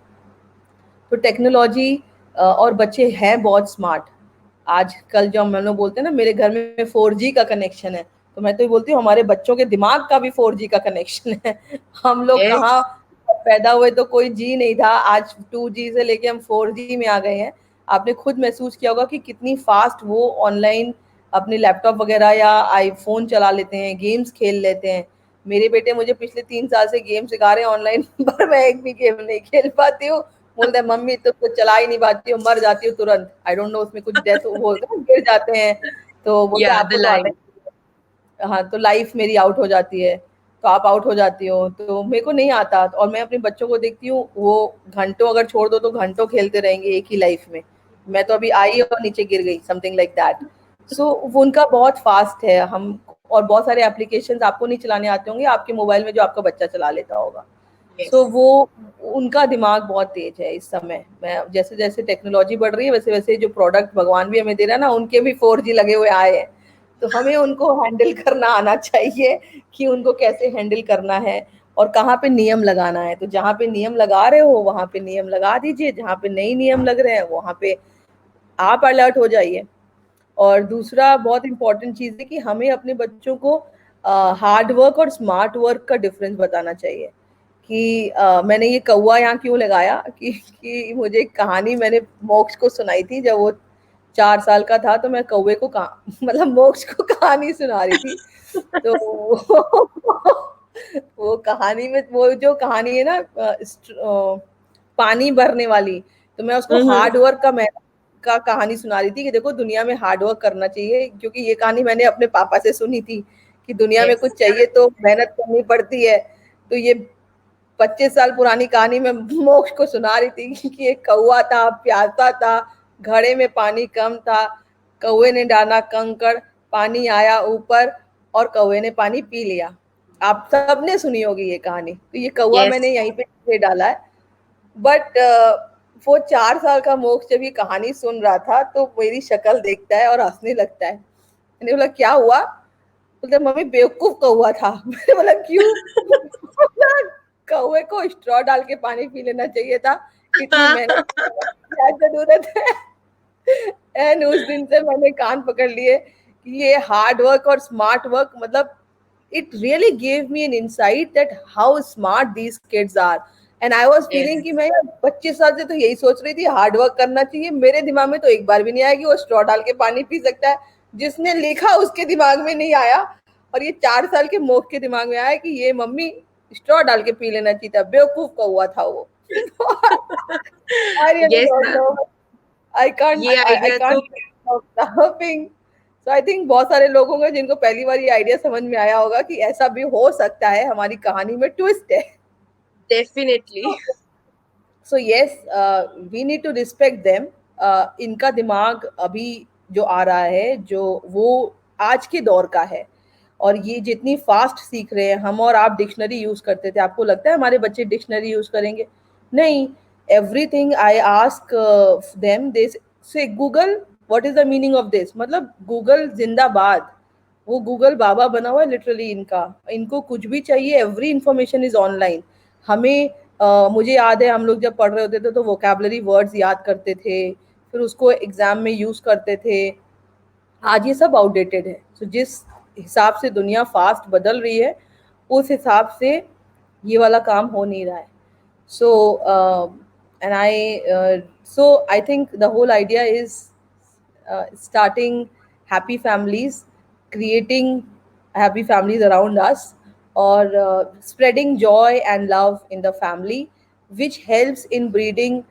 A: तो टेक्नोलॉजी और बच्चे हैं बहुत स्मार्ट. आजकल जो हम लोग बोलते हैं ना मेरे घर में 4G का कनेक्शन है, तो मैं तो ये बोलती हूँ हमारे बच्चों के दिमाग का भी 4G का कनेक्शन है. हम लोग
B: Yes.
A: कहाँ पैदा हुए तो कोई जी नहीं था, आज 2G से लेके हम 4G में आ गए हैं. आपने खुद महसूस किया होगा कि कितनी फास्ट वो ऑनलाइन अपने लैपटॉप वगैरह या आईफोन चला लेते हैं, गेम्स खेल लेते हैं. मेरे बेटे मुझे पिछले 3 साल से गेम सिखा रहे हैं ऑनलाइन, पर मैं एक भी गेम नहीं खेल पाती हूँ. बोलते हैं मम्मी तो चला ही नहीं पाती हो, मर जाती हो तुरंत. आई डोंट नो उसमें कुछ डेथ हो, गिर जाते हैं तो बोलते हैं
B: Yeah,
A: आपको
B: the
A: तो आता
B: line.
A: है. हाँ, तो लाइफ मेरी आउट हो जाती है, तो आप आउट हो जाती हो, तो मेरे को नहीं आता. और मैं अपने बच्चों को देखती हूँ वो घंटों अगर छोड़ दो तो घंटों खेलते रहेंगे एक ही लाइफ में. मैं तो अभी आई और नीचे गिर गई, समथिंग लाइक दैट. सो वो उनका बहुत फास्ट है. हम और बहुत सारे एप्लीकेशंस आपको नहीं चलाने आते होंगे आपके मोबाइल में जो आपका बच्चा चला लेता होगा.
B: Yes.
A: सो वो उनका दिमाग बहुत तेज है इस समय. मैं जैसे जैसे टेक्नोलॉजी बढ़ रही है वैसे वैसे जो प्रोडक्ट भगवान भी हमें दे रहा है ना, उनके भी 4G लगे हुए आए हैं. तो हमें उनको हैंडल करना आना चाहिए कि उनको कैसे हैंडल करना है. और कहाँ पे नियम लगाना है। तो जहाँ पे नियम लगा रहे हो वहां पे नियम लगा दीजिए, जहाँ पे नहीं नियम लग रहे हैं वहां पे आप अलर्ट हो जाइए। और दूसरा बहुत इंपॉर्टेंट चीज है कि हमें अपने बच्चों को हार्ड वर्क और स्मार्ट वर्क का डिफरेंस बताना चाहिए। कि मैंने ये कौवा यहाँ क्यों लगाया कि मुझे एक कहानी मैंने मोक्ष को सुनाई थी जब वो 4 साल का था। तो मैं कौवे को मतलब मोक्ष को कहानी सुना रही थी। तो वो कहानी में वो जो कहानी है ना पानी भरने वाली, तो मैं उसको हार्ड वर्क का कहानी सुना रही थी कि देखो दुनिया में हार्ड वर्क करना चाहिए। क्योंकि ये कहानी मैंने अपने पापा से सुनी थी कि दुनिया में
B: Yes.
A: कुछ चाहिए तो मेहनत करनी पड़ती है। तो ये 25 साल पुरानी कहानी मैं मोक्ष को सुना रही थी कि एक कौवा था, प्यासा था, घड़े में पानी कम था, कौवे ने डाला कंकड़, पानी आया ऊपर और कौवे ने पानी पी लिया। आप सबने सुनी होगी ये कहानी। तो ये कौवा
B: Yes.
A: मैंने यहीं पे डाला है। बट वो 4 साल का मोक्ष जब ये कहानी सुन रहा था तो मेरी शक्ल देखता है और हंसने लगता है। मैंने बोला क्या हुआ? बोलते मम्मी बेवकूफ कौवा था। मैंने बोला क्यों? कौवे को स्ट्रॉ डाल के पानी पी लेना चाहिए था, इतनी मेहनत की क्या जरूरत है? एंड उस दिन से मैंने कान पकड़ लिए कि ये हार्ड वर्क और स्मार्ट वर्क, मतलब it really gave me an insight that how smart these kids are. And I was feeling
B: Yes.
A: कि मैं 25 साल से तो यही सोच रही थी हार्ड वर्क करना चाहिए। मेरे दिमाग में तो एक बार भी नहीं आया कि वो स्ट्रॉ डाल के पानी पी सकता है। जिसने लिखा उसके दिमाग में नहीं आया, और ये 4 साल के मोख के दिमाग में आया कि ये मम्मी स्ट्रॉ डाल के पी लेना चाहिए था, बेवकूफ का हुआ था वो। I really
B: Yes,
A: don't
B: ma'am.
A: know.
B: ये
A: I
B: आइडिया तो
A: can't stop laughing. So I think बहुत सारे लोग होंगे जिनको पहली बार ये आइडिया समझ में आया होगा कि ऐसा भी हो सकता है, हमारी कहानी में ट्विस्ट है।
B: Definitely.
A: So yes, we need to respect them. इनका दिमाग अभी जो आ रहा है जो वो आज के दौर का है, और ये जितनी फास्ट सीख रहे हैं। हम और आप डिक्शनरी यूज करते थे, आपको लगता है हमारे बच्चे डिक्शनरी यूज करेंगे? नहीं। एवरीथिंग आई आस्क देम, दे से Google what is the meaning of this, मतलब गूगल जिंदाबाद। वो गूगल बाबा बना हुआ है लिटरली इनका। इनको कुछ भी चाहिए, एवरी इंफॉर्मेशन इज ऑनलाइन। हमें मुझे याद है हम लोग जब पढ़ रहे होते थे तो वोकैबुलरी वर्ड्स याद करते थे, फिर उसको एग्जाम में यूज करते थे। आज ये सब आउटडेटेड है। तो जिस हिसाब से दुनिया फास्ट बदल रही है उस हिसाब से ये वाला काम हो नहीं रहा है। So and so I think the whole idea is starting happy families, creating happy families around us, or spreading joy and love in the family, which helps in breeding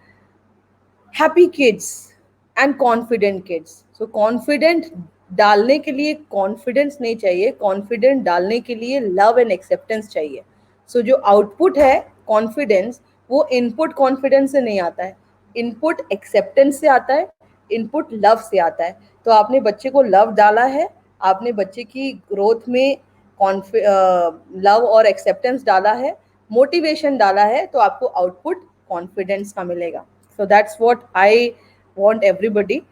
A: happy kids and confident kids. So confident डालने के लिए confidence नहीं चाहिए, confident डालने के लिए love and acceptance चाहिए। सो जो आउटपुट है कॉन्फिडेंस, वो इनपुट कॉन्फिडेंस से नहीं आता है, इनपुट एक्सेप्टेंस से आता है, इनपुट लव से आता है। तो आपने बच्चे को लव डाला है, आपने बच्चे की ग्रोथ में लव और एक्सेप्टेंस डाला है, मोटिवेशन डाला है, तो आपको आउटपुट कॉन्फिडेंस का मिलेगा। So that's what I want everybody.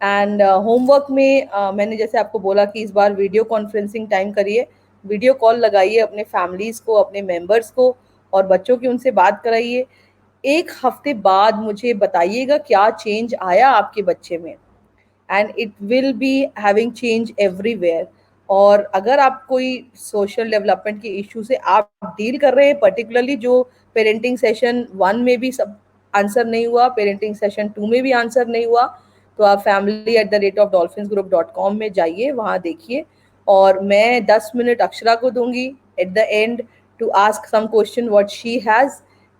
A: And homework में मैंने जैसे आपको बोला कि इस बार वीडियो कॉन्फ्रेंसिंग टाइम करिए, वीडियो कॉल लगाइए अपने फैमिलीज को, अपने मेंबर्स को, और बच्चों की उनसे बात कराइए। 1 हफ्ते बाद मुझे बताइएगा क्या चेंज आया आपके बच्चे में, and it will be having change everywhere. और अगर आप कोई सोशल डेवलपमेंट के इशू से आप डील कर रहे हैं, पर्टिकुलरली जो पेरेंटिंग सेशन 1 में भी सब आंसर नहीं हुआ, पेरेंटिंग सेशन 2 में भी आंसर नहीं हुआ, तो आप family@dolphinsgroup.com में जाइए, वहाँ देखिए। और मैं 10 मिनट अक्षरा को दूंगी at the end to ask some question what she has,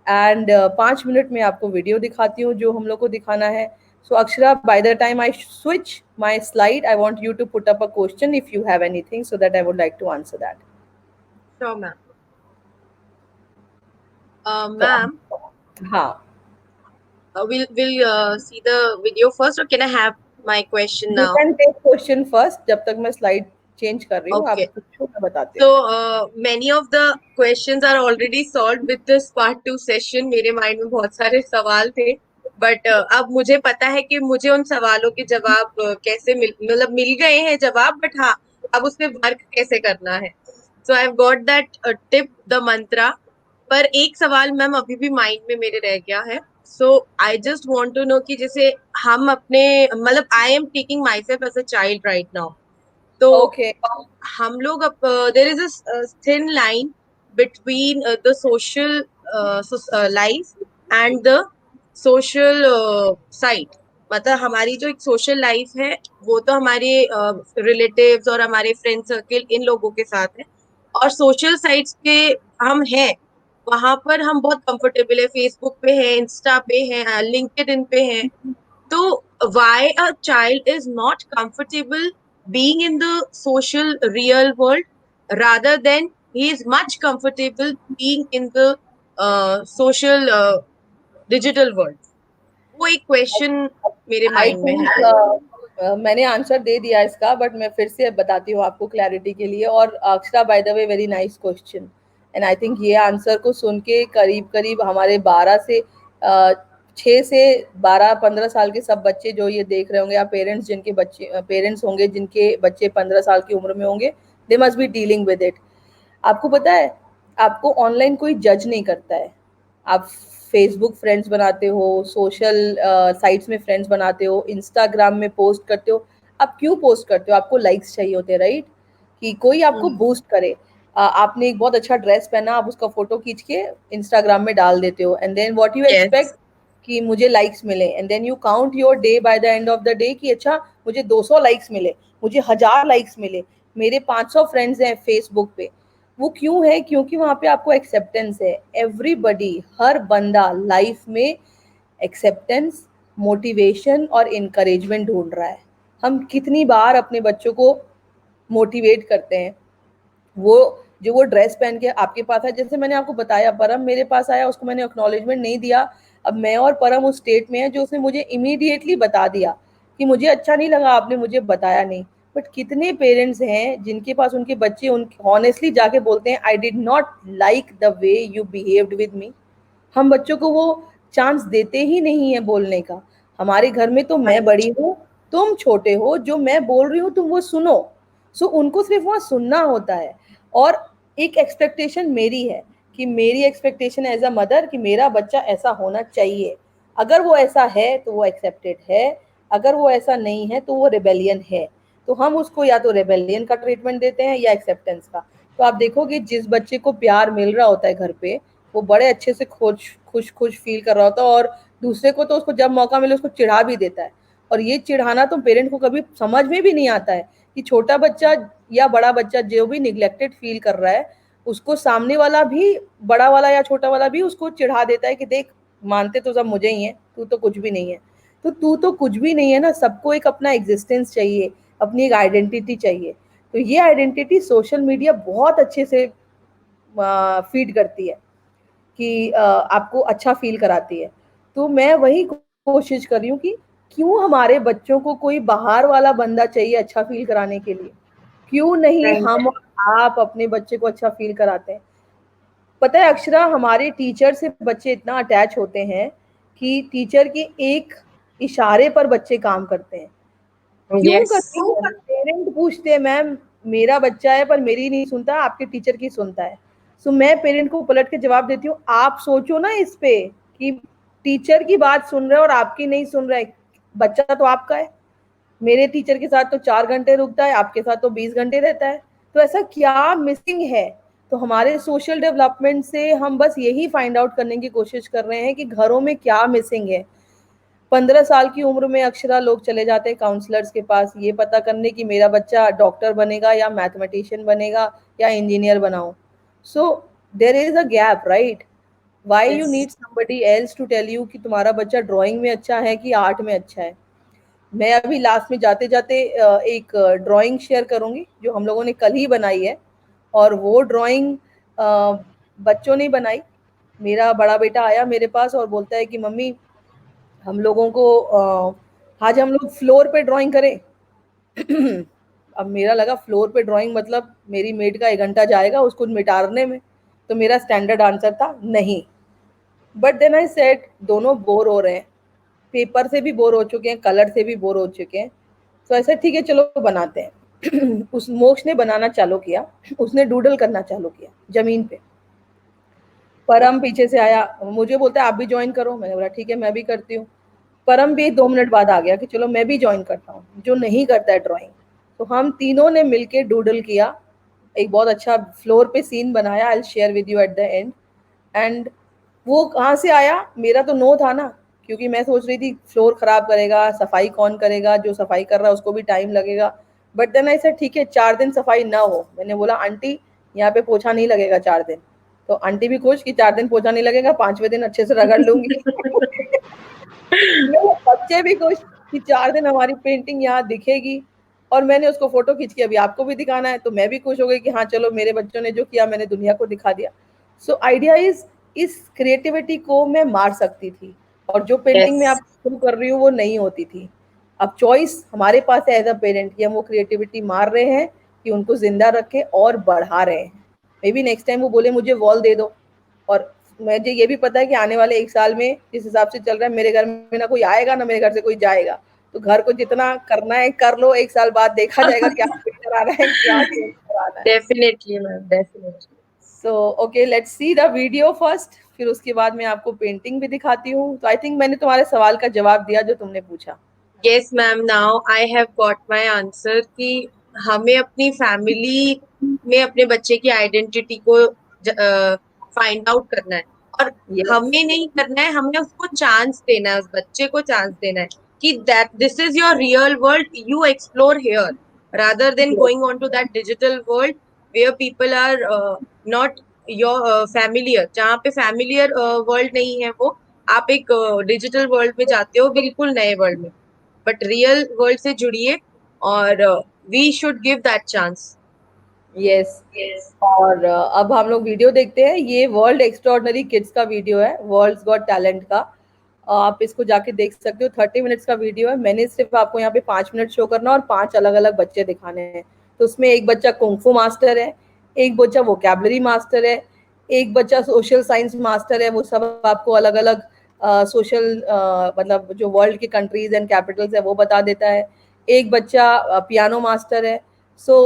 A: and 5 minute में आपको वीडियो दिखाती हूँ जो हम लोग को दिखाना है। So Akshara, by the time I switch my slide, I want you to put up a question if you have anything, so that I would like to answer that.
B: Sure, ma'am. Ma'am,
A: हाँ,
B: we'll see the video first, or can I have my question
A: you
B: now?
A: can take question first. जब तक मैं slide change कर रही हूँ, आप
B: Okay.
A: पूछो, मैं बताती
B: So
A: हूँ।
B: many of the questions are already solved with this part 2 session. मेरे माइंड में बहुत सारे सवाल थे, बट अब मुझे पता है कि मुझे उन सवालों के जवाब कैसे मतलब मिल गए हैं जवाब, बट हाँ, अब उस पे वर्क कैसे करना है. So I've got that tip, the mantra. पर एक सवाल मैम अभी भी माइंड में मेरे रह गया है. So I just want to know कि जैसे हम अपने मतलब I am taking myself as a child right now. तो
A: ओके.
B: हम लोग अब there is a thin line between the social life and the social side. मतलब हमारी जो एक सोशल लाइफ है वो तो हमारे रिलेटिव्स और हमारे फ्रेंड सर्किल इन लोगों के साथ है. और सोशल साइट्स पे हम हैं, वहां पर हम बहुत कंफर्टेबल है. फेसबुक पे है, इंस्टा पे है, लिंक्डइन पे है. तो why a child is not comfortable being in the social real world rather than he is much comfortable being in the social digital world. वो एक क्वेश्चन मेरे
A: आई
B: माइंड में है.
A: थिंक मैंने आंसर दे दिया इसका, बट मैं फिर से बताती हूँ आपको क्लैरिटी के लिए. और Akshara, by the way, very nice question. And I think ये आंसर को सुन के करीब करीब हमारे 6 से 12-15 साल के सब बच्चे जो ये देख रहे होंगे, या पेरेंट्स होंगे जिनके बच्चे 15 साल की उम्र में होंगे, they must be dealing with it. आपको पता है, आपको ऑनलाइन कोई जज नहीं करता है. आप फेसबुक फ्रेंड्स बनाते हो, सोशल साइट्स में फ्रेंड्स बनाते हो, इंस्टाग्राम में पोस्ट करते हो. आप क्यों पोस्ट करते हो? आपको लाइक्स चाहिए होते हैं, राइट? कि कोई आपको बूस्ट करे. आपने एक बहुत अच्छा ड्रेस पहना, आप उसका फोटो खींच के इंस्टाग्राम में डाल देते हो, and then what you
B: yes.
A: Expect कि मुझे लाइक्स मिले. And then you count your day by the end of the day कि अच्छा, मुझे 200 लाइक्स मिले, मुझे 1000 लाइक्स मिले, मेरे 500 फ्रेंड्स हैं फेसबुक पे. वो क्यों है? क्योंकि वहां पे आपको एक्सेप्टेंस है. एवरीबडी, हर बंदा लाइफ में एक्सेप्टेंस, मोटिवेशन और इनकरेजमेंट ढूंढ रहा है. हम कितनी बार अपने बच्चों को मोटिवेट करते हैं. वो जो वो ड्रेस पहन के आपके पास है, जैसे मैंने आपको बताया, परम मेरे पास आया, उसको मैंने एक्नॉलेजमेंट नहीं दिया. अब मैं और परम उस स्टेट में है जो उसने मुझे इमीडिएटली बता दिया कि मुझे अच्छा नहीं लगा, आपने मुझे बताया नहीं. बट कितने पेरेंट्स हैं जिनके पास उनके बच्चे ऑनेस्टली जाके बोलते हैं, I did not like the way you behaved with me. हम बच्चों को वो चांस देते ही नहीं है बोलने का. हमारे घर में तो मैं बड़ी हूँ, तुम छोटे हो, जो मैं बोल रही हूँ तुम वो सुनो. सो उनको सिर्फ वहाँ सुनना होता है. और एक एक्सपेक्टेशन मेरी है, कि मेरी एक्सपेक्टेशन एज अ मदर कि मेरा बच्चा ऐसा होना चाहिए. अगर वो ऐसा है तो वो एक्सेप्टेड है, अगर वो ऐसा नहीं है तो वो रिबेलियन है. तो हम उसको या तो रिबेलियन का ट्रीटमेंट देते हैं या एक्सेप्टेंस का. तो आप देखोगे जिस बच्चे को प्यार मिल रहा होता है घर पे, वो बड़े अच्छे से खुश खुश खुश फील कर रहा होता है. और दूसरे को तो उसको जब मौका मिले उसको चिढ़ा भी देता है. और ये चिढ़ाना तो पेरेंट को कभी समझ में भी नहीं आता है कि छोटा बच्चा या बड़ा बच्चा जो भी निग्लेक्टेड फील कर रहा है, उसको सामने वाला भी, बड़ा वाला या छोटा वाला भी, उसको चिढ़ा देता है कि देख, मानते तो सब मुझे ही है, तू तो कुछ भी नहीं है. तो तू तो कुछ भी नहीं है ना. सबको एक अपना एग्जिस्टेंस चाहिए, अपनी एक आइडेंटिटी चाहिए. तो ये आइडेंटिटी सोशल मीडिया बहुत अच्छे से फीड करती है, कि आपको अच्छा फील कराती है. तो मैं वही कोशिश कर रही हूँ कि क्यों हमारे बच्चों को कोई बाहर वाला बंदा चाहिए अच्छा फील कराने के लिए? क्यों नहीं हम और आप अपने बच्चे को अच्छा फील कराते हैं? पता है अक्षरा, हमारे टीचर से बच्चे इतना अटैच होते हैं कि टीचर के एक इशारे पर बच्चे काम करते हैं. क्यों
B: यस.
A: करते हैं? पेरेंट पूछते हैं, मैम मेरा बच्चा है पर मेरी नहीं सुनता, आपके टीचर की सुनता है. सो मैं पेरेंट को पलट के जवाब देती हूँ, आप सोचो ना इस पे कि टीचर की बात सुन रहे हो और आपकी नहीं सुन रहे. बच्चा तो आपका है. मेरे टीचर के साथ तो 4 घंटे रुकता है, आपके साथ तो 20 घंटे रहता है. तो ऐसा क्या मिसिंग है? तो हमारे सोशल डेवलपमेंट से हम बस यही फाइंड आउट करने की कोशिश कर रहे हैं कि घरों में क्या मिसिंग है. 15 साल की उम्र में अक्षरा लोग चले जाते हैं काउंसलर्स के पास, ये पता करने कि मेरा बच्चा डॉक्टर बनेगा या मैथमेटिशियन बनेगा या इंजीनियर बनाओ. So there is a gap, right? Why you need somebody else to tell you कि तुम्हारा बच्चा ड्राइंग में अच्छा है कि आर्ट में अच्छा है. मैं अभी लास्ट में जाते जाते एक ड्राइंग शेयर करूंगी जो हम लोगों ने कल ही बनाई है. और वो ड्राइंग बच्चों ने बनाई. मेरा बड़ा बेटा आया मेरे पास और बोलता है कि मम्मी, हम लोगों को आज हम लोग फ्लोर पे ड्राइंग करें. अब मेरा लगा फ्लोर पे ड्राइंग मतलब मेरी मेड का 1 घंटा जाएगा उसको मिटाने में. तो मेरा स्टैंडर्ड आंसर था नहीं. बट देन आई सेड, दोनों बोर हो रहे हैं, पेपर से भी बोर हो चुके हैं, कलर से भी बोर हो चुके हैं. तो ऐसा ठीक है, चलो बनाते हैं. उस मोक्ष ने बनाना चालू किया, उसने डूडल करना चालू किया जमीन पे. परम पीछे से आया, मुझे बोलता है आप भी ज्वाइन करो, मैंने बोला ठीक है मैं भी करती हूँ। परम भी 2 मिनट बाद आ गया कि चलो मैं भी ज्वाइन करता हूँ, जो नहीं करता है ड्राइंग। तो हम तीनों ने मिलके डूडल किया, एक बहुत अच्छा फ्लोर पे सीन बनाया, I will share with you eight the and. And वो कहाँ से आया, मेरा तो नो था ना, क्योंकि मैं सोच रही थी फ्लोर खराब करेगा, सफाई कौन करेगा, जो सफाई कर रहा है उसको भी टाइम लगेगा। बट देन आई सेड ठीक है 4 दिन सफाई ना हो, मैंने बोला आंटी यहाँ पे पोछा नहीं लगेगा 4 दिन। तो आंटी भी खुश कि 4 दिन पोछा नहीं लगेगा, 5वें दिन अच्छे से रगड़ लूंगी। मेरे बच्चे भी खुश कि 4 दिन हमारी पेंटिंग यहाँ दिखेगी। और मैंने उसको फोटो खींच के अभी आपको भी दिखाना है, तो मैं भी खुश हो गई कि हाँ चलो मेरे बच्चों ने जो किया मैंने दुनिया को दिखा दिया। सो आइडिया इज, इस क्रिएटिविटी को मैं मार सकती थी, और जो पेंटिंग में
B: Yes.
A: आप शुरू कर रही हूँ वो नहीं होती थी। अब चॉइस हमारे पास है एज अ पेरेंट कि हम वो क्रिएटिविटी मार रहे हैं कि उनको जिंदा रखें और बढ़ा रहे हैं। मे बी नेक्स्ट टाइम वो बोले मुझे वॉल दे दो, और मुझे ये भी पता है कि आने वाले 1 साल में जिस हिसाब से चल रहा है मेरे घर में ना कोई आएगा ना मेरे घर से कोई जाएगा। तो घर को जितना करना है कर लो, 1 साल बाद देखा जाएगा क्या फिट कराना है, क्या चेंज कराना है।
B: Definitely, ma'am. Definitely.
A: So okay, let's see the video first, फिर उसके बाद मैं आपको पेंटिंग भी दिखाती हूँ। तो आई थिंक मैंने तुम्हारे सवाल का जवाब दिया जो तुमने पूछा।
B: Yes, ma'am. Now I have got my answer कि हमें अपनी फैमिली में अपने बच्चे की आइडेंटिटी को फाइंड आउट करना है, और
A: यस,
B: हमें नहीं करना है, हमें उसको चांस देना है, उस बच्चे को चांस देना है कि that this is your real world, you explore here rather than going on to that digital world where people are not your familiar, जहाँ पे familiar world नहीं है वो, आप एक डिजिटल वर्ल्ड में जाते हो, बिल्कुल नए वर्ल्ड में, बट रियल वर्ल्ड से जुड़िए, और we should give that chance.
A: Yes. और अब हम लोग वीडियो देखते हैं। ये वर्ल्ड एक्स्ट्रॉर्डनरी किड्स का वीडियो है, वर्ल्ड्स गॉट टैलेंट का। आप इसको जाके देख सकते हो, 30 मिनट्स का वीडियो है। मैंने सिर्फ आपको यहाँ पे 5 मिनट शो करना और 5 अलग अलग बच्चे दिखाने हैं। तो उसमें एक बच्चा कुंफू मास्टर है, एक बच्चा वोकैबलरी मास्टर है, एक बच्चा सोशल साइंस मास्टर है। वो सब आपको अलग अलग सोशल मतलब जो वर्ल्ड की कंट्रीज एंड कैपिटल्स है वो बता देता है। एक बच्चा पियानो मास्टर है। सो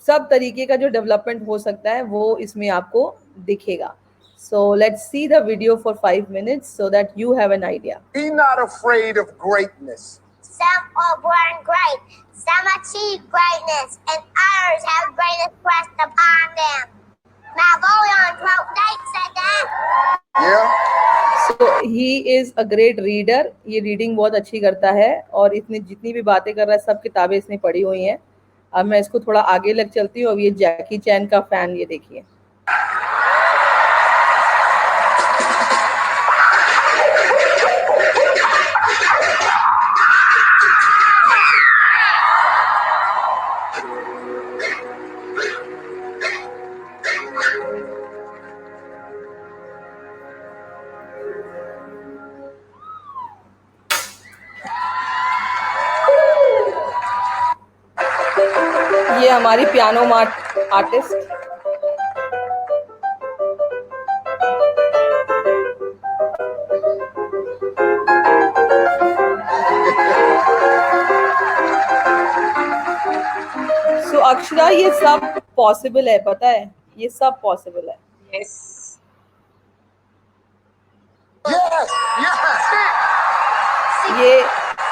A: सब तरीके का जो डेवलपमेंट हो सकता है वो इसमें आपको दिखेगा। So let's see the video for 5 minutes so that you have an idea.
C: Be not afraid of greatness. Some are born great, some achieve greatness, and others have greatness pressed upon them. Napoleon Bonaparte said that. Yeah.
A: So he is a great reader. ये reading बहुत अच्छी करता है, और इसने जितनी भी बातें कर रहा है सब किताबें इसने पढ़ी हुई हैं। अब मैं इसको थोड़ा आगे लग चलती हूँ। अब ये जैकी चैन का फैन, ये देखिए। ये हमारी पियानो आर्टिस्ट। सो अक्षरा, ये सब पॉसिबल है, पता है, ये सब पॉसिबल है।
B: यस,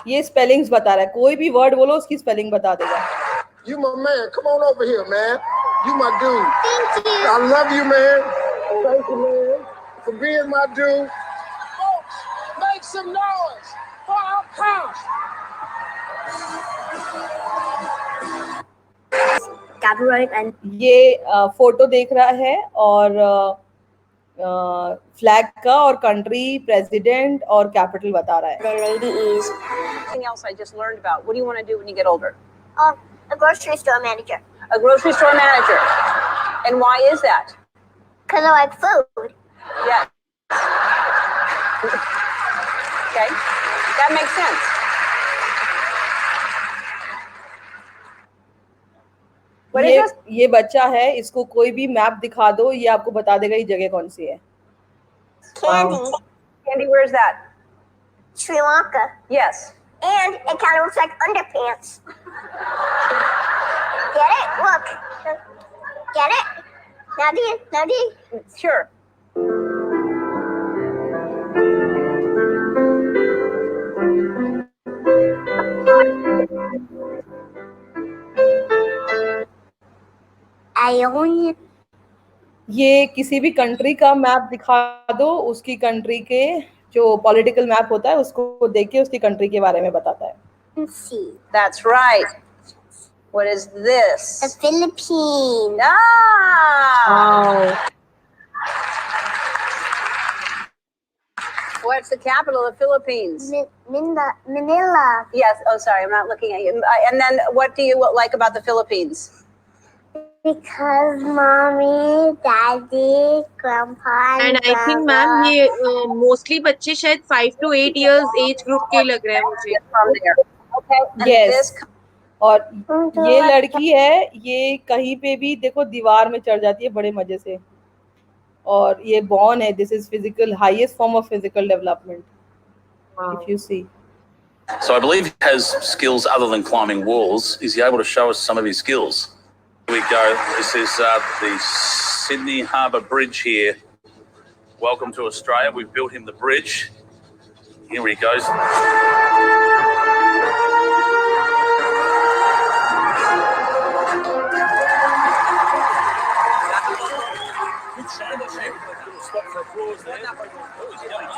A: ये स्पेलिंग्स बता रहा है, कोई भी वर्ड बोलो उसकी स्पेलिंग बता देगा।
C: You my man. Come on over here, man. You my dude. Thank you. I love you, man. Thank you, man, for being my dude. Folks, make some noise for our house.
A: ये photo देख रहा है, और flag का और country, president और capital बता रहा है।
E: The lady is something else I just learned about. What do you want to do when you get older?
D: A grocery store manager.
E: A grocery store manager. And why is that?
D: Because I like food.
E: Yeah. Okay. That makes sense. What is this?
A: ये बच्चा है, इसको कोई भी map दिखा दो, ये आपको बता देगा ये जगह कौन सी है।
D: Candy.
E: Candy, where's that?
D: Sri Lanka.
E: Yes.
D: And it kind of looks like underpants. Get it? Look. Get it? Now do you?
E: Sure.
D: Ionian.
A: ये किसी भी कंट्री का मैप दिखा दो, उसकी कंट्री के जो पॉलिटिकल मैप होता है उसको देख के उसकी कंट्री के बारे में बताता है.
D: Let's see.
E: That's right. What is this?
D: The Philippines.
E: Ah! What's the capital of the Philippines?
D: Manila.
E: Yes. Oh, sorry, I'm not looking at you. And then, what do you like about the Philippines?
D: Because mommy, daddy, grandpa,
B: And I think ma'am
D: grandma.
B: ये mostly बच्चे शायद 5 to 8 years age group के लग रहे हैं मुझे.
E: From there. Okay. And
A: Yes.
E: this
A: और ये लड़की है, ये कहीं पे भी देखो दीवार में चढ़ जाती है बड़े मजे से. और ये बॉर्न है, this is physical highest form of physical development if you see.
F: So I believe he has skills other than climbing walls. Is he able to show us some of his skills? Here we go. This is the Sydney Harbour Bridge here. Welcome to Australia. We've built him the bridge. Here he goes. Spot for applause there. Oh, he's going up.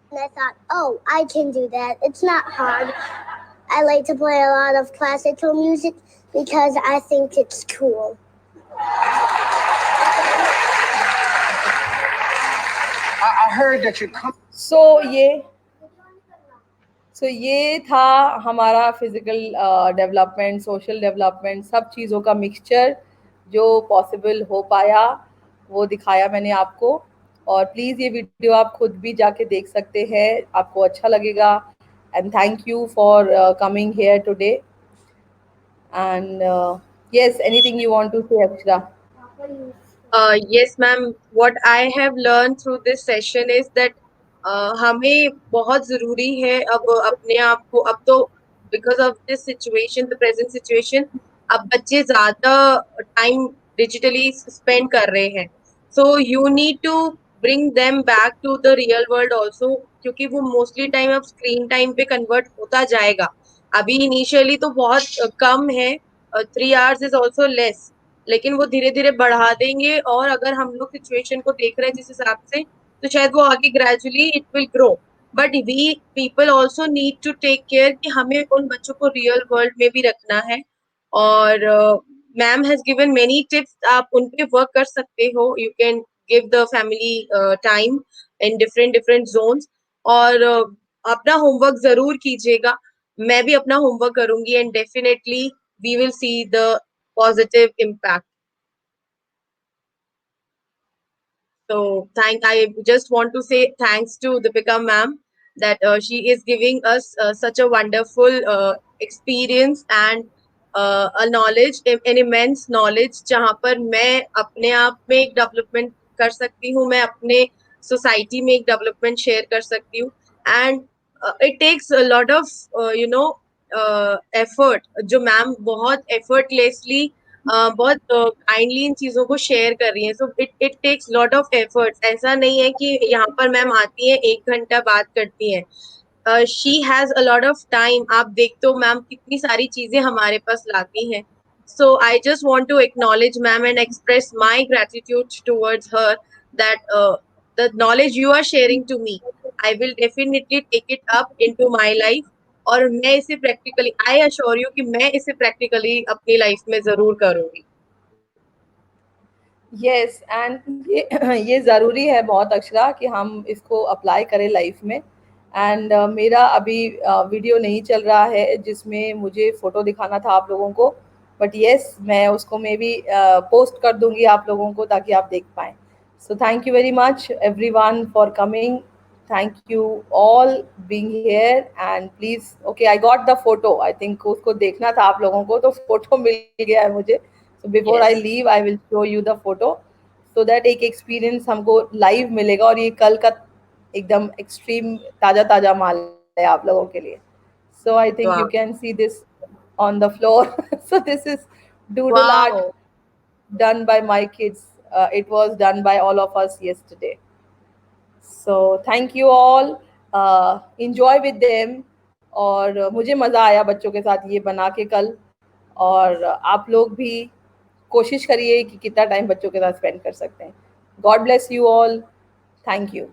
D: And I thought, oh, I can do that. It's not hard. I like to play a lot of classical music because I think it's cool.
E: I heard that you come.
A: सो ये था हमारा physical development, social development, सब चीज़ों का mixture जो possible हो पाया वो दिखाया मैंने आपको. और प्लीज़ ये वीडियो आप खुद भी जाके देख सकते हैं, आपको अच्छा लगेगा. And thank you for coming here today. And yes, anything you want to say, Akshara?
B: Yes ma'am, what I have learned through this session is that हमें बहुत ज़रूरी है अब अपने आप को, अब तो because of this situation, the present situation, अब बच्चे ज़्यादा टाइम डिजिटली स्पेंड कर रहे हैं. So you need to bring them back to the real world also, क्योंकि वो मोस्टली टाइम अब स्क्रीन टाइम पे कन्वर्ट होता जाएगा. अभी इनिशियली तो बहुत कम है, 3 hours is also less, लेकिन वो धीरे धीरे बढ़ा देंगे. और अगर हम लोग सिचुएशन को देख रहे हैं जिस हिसाब से, तो शायद वो आगे gradually it will grow. But we people also need to take care कि हमें उन बच्चों को रियल वर्ल्ड में भी रखना है. और ma'am has given many tips, आप उन पे वर्क कर सकते हो. You can give the family time in different different zones. और अपना होमवर्क जरूर कीजिएगा. मैं भी अपना होमवर्क करूंगी and definitely we will see the positive impact. So I just want to say thanks to Deepika ma'am that she is giving us such a wonderful experience and a knowledge, an immense knowledge, जहाँ पर मैं अपने आप में एक development कर सकती हूँ, मैं अपने सोसाइटी में एक डेवलपमेंट शेयर कर सकती हूँ. And it takes a lot of effort, जो मैम बहुत एफर्टलेसली बहुत काइंडली इन चीजों को शेयर कर रही है. So it takes lot of efforts. ऐसा नहीं है कि यहाँ पर मैम आती है 1 घंटा बात करती है. She has a lot of time. आप देखते हो मैम कितनी सारी चीजें हमारे पास लाती हैं. So I just want to acknowledge ma'am and express my gratitude towards her that the knowledge you are sharing to me, I will definitely take it up into my life. और मैं इसे प्रैक्टिकली, आई अश्योर यू कि मैं इसे practically अपनी life में जरूर करूंगी.
A: यस, एंड ये ज़रूरी है बहुत अक्षरा कि हम इसको अप्लाई करें लाइफ में. एंड मेरा अभी वीडियो नहीं चल रहा है जिसमें मुझे फ़ोटो दिखाना था आप लोगों को, बट यस मैं उसको मैं भी पोस्ट कर दूंगी आप लोगों को ताकि आप देख पाएँ. So thank you very much everyone for coming. Thank you all being here. And please, okay, I got the photo. I think उसको देखना था आप लोगों को, तो फोटो मिल गया है मुझे. So before I leave, I will show you the photo so that एक experience हमको live मिलेगा. और ये कल का एकदम extreme ताजा माल है आप लोगों के लिए. So I think you can see this on the floor. So this is doodle art done by my kids. It was done by all of us yesterday. So thank you all. Enjoy with them. और मुझे मज़ा आया बच्चों के साथ ये बना के कल। और आप लोग भी कोशिश करिए कि कितना टाइम बच्चों के साथ स्पेंड कर सकते हैं। God bless you all. Thank you.